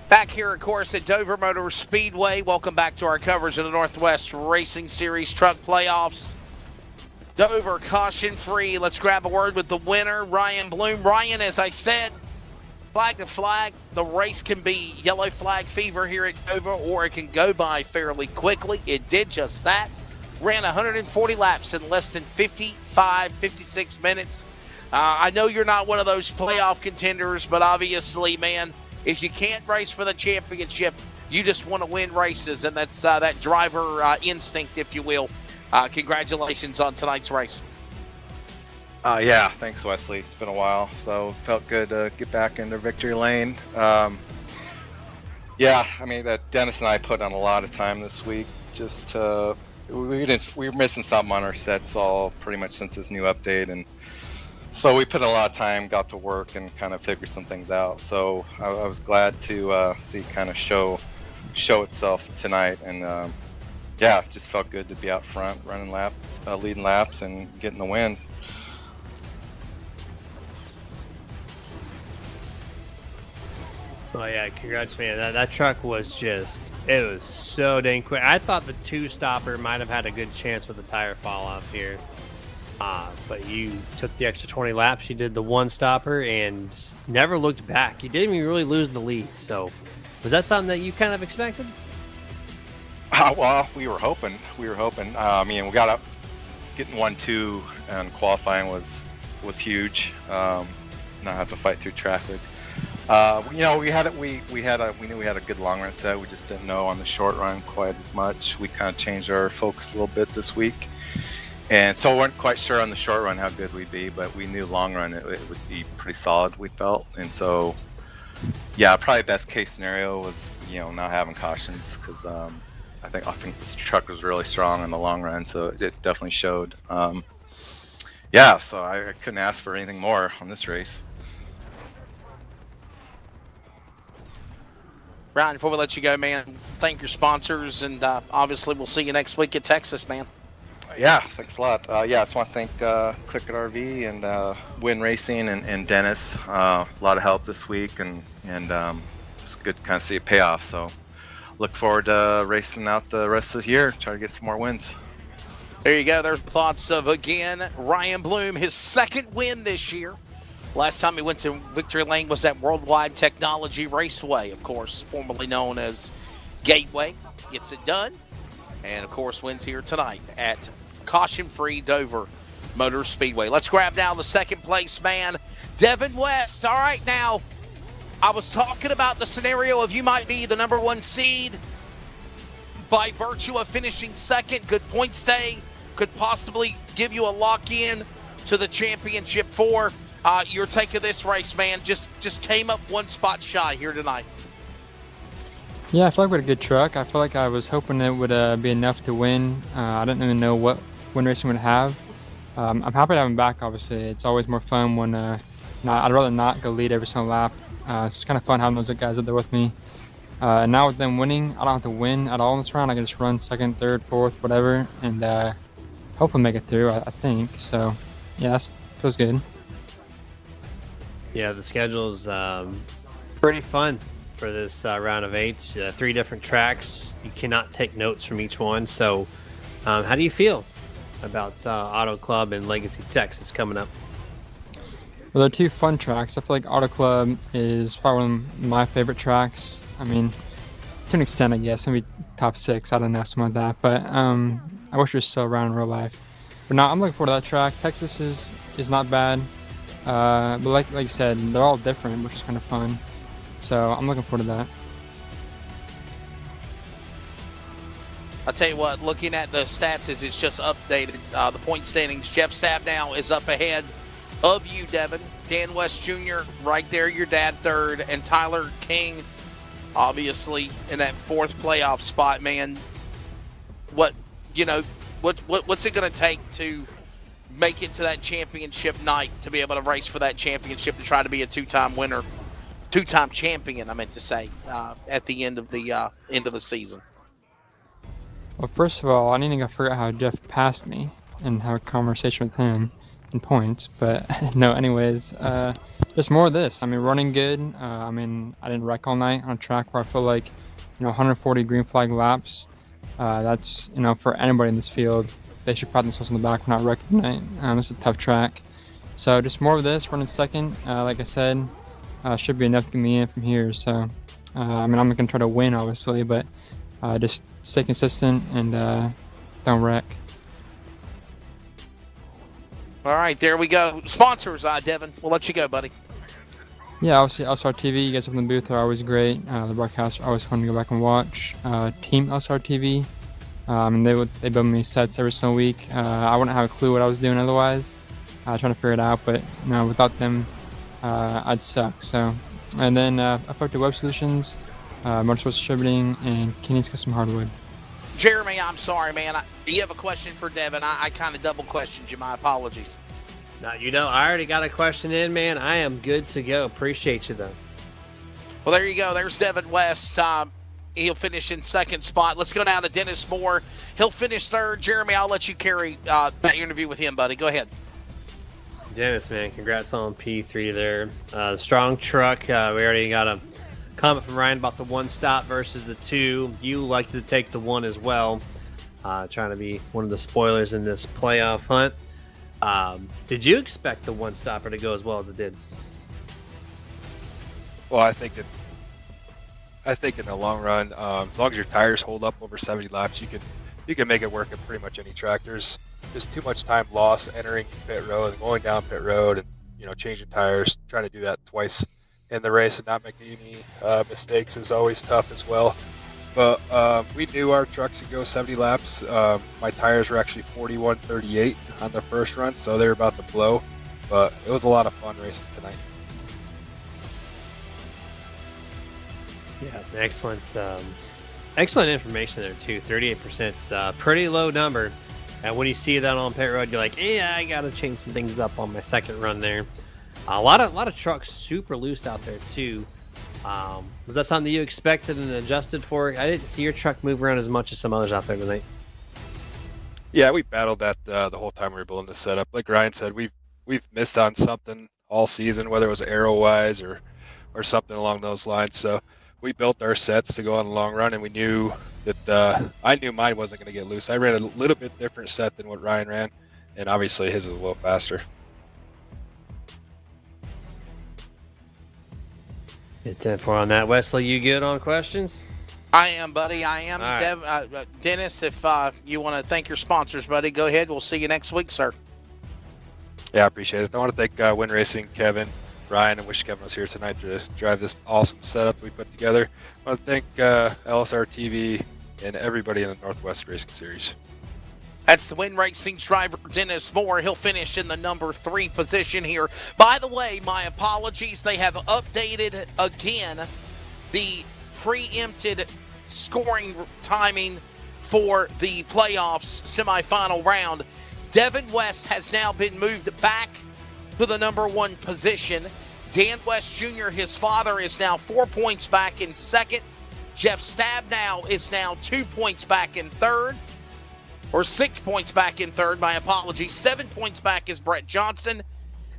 Back here, of course, at Dover Motor Speedway. Welcome back to our coverage of the Northwest Racing Series Truck Playoffs. Dover caution-free. Let's grab a word with the winner, Ryan Bloom. Ryan, as I said, flag to flag, the race can be yellow flag fever here at Dover, or it can go by fairly quickly. It did just that. Ran 140 laps in less than 56 minutes. I know you're not one of those playoff contenders, but obviously, man, if you can't race for the championship, you just want to win races, and that's that driver instinct, if you will. Congratulations on tonight's race. Yeah, thanks, Wesley. It's been a while, so felt good to get back into victory lane. Yeah, I mean, that Dennis and I put on a lot of time this week. Just we were missing something on our sets all pretty much since this new update, and so we put a lot of time, got to work, and kind of figured some things out. So I was glad to see kind of show itself tonight, and yeah, it just felt good to be out front, running laps, leading laps, and getting the win. Oh yeah, congrats, man. That truck was it was so dang quick. I thought the 2-stopper might have had a good chance with the tire fall off here. But you took the extra 20 laps, you did the 1-stopper, and never looked back. You didn't even really lose the lead. So was that something that you kind of expected? Well, we were hoping. I mean, we got up, getting 1-2 and qualifying was huge. Not have to fight through traffic. You know, we knew we had a good long run set. We just didn't know on the short run quite as much. We kind of changed our focus a little bit this week, and so we weren't quite sure on the short run how good we'd be. But we knew long run it would be pretty solid. We felt, and so yeah, probably best case scenario was not having cautions, because I think this truck was really strong in the long run, so it definitely showed. Yeah, so I couldn't ask for anything more on this race. Ryan, before we let you go, man, thank your sponsors, and obviously we'll see you next week at Texas, man. Yeah, thanks a lot. Yeah, I just want to thank Click It RV and Win Racing and Dennis. A lot of help this week, and it's good to kind of see it pay off. So look forward to racing out the rest of the year, try to get some more wins. There you go. There's thoughts of, again, Ryan Bloom, his second win this year Last time he went to Victory Lane was at Worldwide Technology Raceway, of course, formerly known as Gateway. Gets it done, and of course wins here tonight at caution-free Dover Motor Speedway. Let's grab now the second place man, Devin West. All right, now, I was talking about the scenario of you might be the number 1 seed by virtue of finishing second. Good point stay could possibly give you a lock-in to the championship 4. Your take of this race, man, just came up 1 spot shy here tonight. Yeah, I feel like we had a good truck. I feel like I was hoping it would be enough to win. I didn't even know what win racing would have. I'm happy to have him back, obviously. It's always more fun when I'd rather not go lead every single lap. It's kind of fun having those guys up there with me. And now with them winning, I don't have to win at all in this round. I can just run second, third, fourth, whatever, and hopefully make it through, I think. So, yeah, that feels good. Yeah, the schedule's pretty fun for this round of 8. 3 different tracks. You cannot take notes from each one. So, how do you feel about Auto Club and Legacy Texas coming up? Well, they're 2 fun tracks. I feel like Auto Club is probably one of my favorite tracks. I mean, to an extent, I guess. Maybe top 6. I don't know, something like that. But I wish it was still around in real life. But no, I'm looking forward to that track. Texas is not bad. But like you said, they're all different, which is kind of fun. So I'm looking forward to that. I'll tell you what, looking at the stats as it's just updated, the point standings, Jeff Stabnow is up ahead of you, Devin. Dan West Jr. right there, your dad third, and Tyler King obviously in that 4th playoff spot, man. What's it going to take to make it to that championship night, to be able to race for that championship, to try to be a 2-time winner, 2-time champion, I meant to say, at the end of the season? Well, first of all, I need to go figure out how Jeff passed me and have a conversation with him in points. But no, anyways, just more of this. I mean, running good. I didn't wreck all night on a track where I feel like, 140 green flag laps. That's, for anybody in this field, they should pat themselves on the back for not wrecking tonight. This is a tough track. So just more of this, running second. Like I said, should be enough to get me in from here. So, I'm not going to try to win, obviously, but just stay consistent and don't wreck. All right, there we go. Sponsors, Devin. We'll let you go, buddy. Yeah, obviously LSRTV, you guys up in the booth are always great. The broadcasts are always fun to go back and watch. Team LSRTV, they build me sets every single week. I wouldn't have a clue what I was doing otherwise. Trying to figure it out, but without them, I'd suck. So, and then Effective Web Solutions, Motorsports Distributing, and Kenny's Custom Hardwood. Jeremy, I'm sorry, man. You have a question for Devin. I kind of double questioned you. My apologies. No, you don't. I already got a question in, man. I am good to go. Appreciate you, though. Well, there you go. There's Devin West. He'll finish in 2nd spot. Let's go down to Dennis Moore. He'll finish 3rd. Jeremy, I'll let you carry that interview with him, buddy. Go ahead. Dennis, man, congrats on P3 there. Strong truck. We already got a comment from Ryan about the 1 stop versus the 2. You like to take the 1 as well. Trying to be one of the spoilers in this playoff hunt. Did you expect the 1 stopper to go as well as it did? Well, I think in the long run, as long as your tires hold up over 70 laps, you can make it work at pretty much any track. There's just too much time lost entering pit road and going down pit road and changing tires. Trying to do that twice in the race and not make any mistakes is always tough as well. But we knew our trucks could go 70 laps. My tires were actually 41.38 on the first run, so they were about to blow. But it was a lot of fun racing tonight. Yeah, excellent. Excellent information there, too. 38% is a pretty low number. And when you see that on pit road, you're like, yeah, I got to change some things up on my second run there. A lot of trucks super loose out there, too. Was that something that you expected and adjusted for? I didn't see your truck move around as much as some others out there tonight. Yeah, we battled that the whole time we were building the setup. Like Ryan said, we've missed on something all season, whether it was aero-wise or something along those lines. So we built our sets to go on the long run, and we knew that I knew mine wasn't going to get loose. I ran a little bit different set than what Ryan ran, and obviously his was a little faster. Hit 10-4 on that. Wesley, you good on questions? I am, buddy. I am. All right. Dennis, if you want to thank your sponsors, buddy, go ahead. We'll see you next week, sir. Yeah, I appreciate it. I want to thank Win Racing, Kevin, Ryan, and wish Kevin was here tonight to drive this awesome setup we put together. I want to thank LSRTV and everybody in the Northwest Racing Series. That's the Win Racing driver, Dennis Moore. He'll finish in the number 3 position here. By the way, my apologies. They have updated again the preempted scoring timing for the playoffs semifinal round. Devin West has now been moved back to the number 1 position. Dan West Jr., his father, is now 4 points back in second. Jeff Stabnow is now 2 points back in third. Or 6 points back in third, my apologies. 7 points back is Brett Johnson.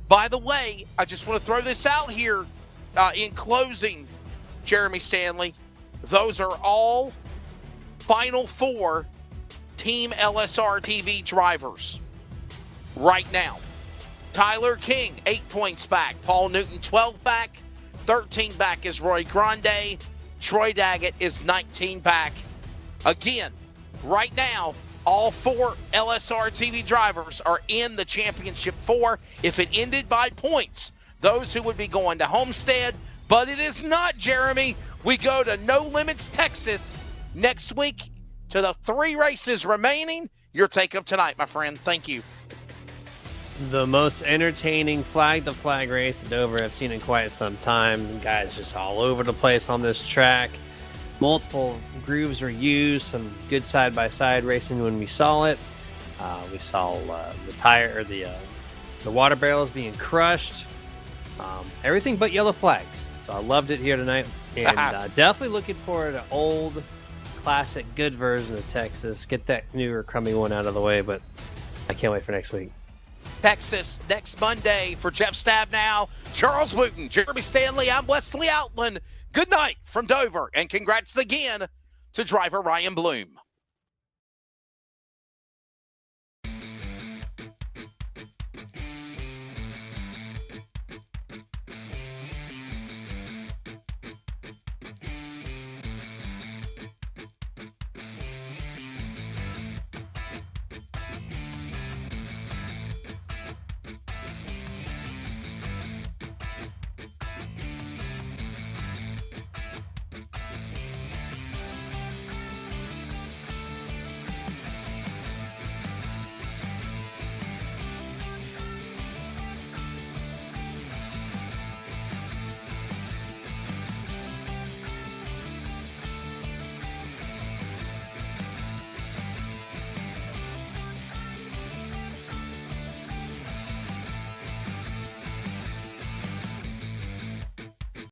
By the way, I just want to throw this out here in closing, Jeremy Stanley. Those are all Final 4 Team LSRTV drivers right now. Tyler King, 8 points back. Paul Newton, 12 back. 13 back is Roy Grande. Troy Daggett is 19 back. Again, right now, all 4 LSRTV drivers are in the championship 4. If it ended by points, those who would be going to Homestead, but it is not, Jeremy. We go to No Limits, Texas next week to the 3 races remaining. Your take of tonight, my friend. Thank you. The most entertaining flag-to-flag race at Dover I've seen in quite some time. The guys just all over the place on this track. Multiple grooves were used, some good side-by-side racing when we saw it. We saw the water barrels being crushed. Everything but yellow flags. So I loved it here tonight. And definitely looking forward to old, classic, good version of Texas. Get that newer, crummy one out of the way, but I can't wait for next week. Texas next Monday. For Jeff Stabnow, Charles Wooten, Jeremy Stanley, I'm Wesley Outland. Good night from Dover, and congrats again to driver Ryan Bloom.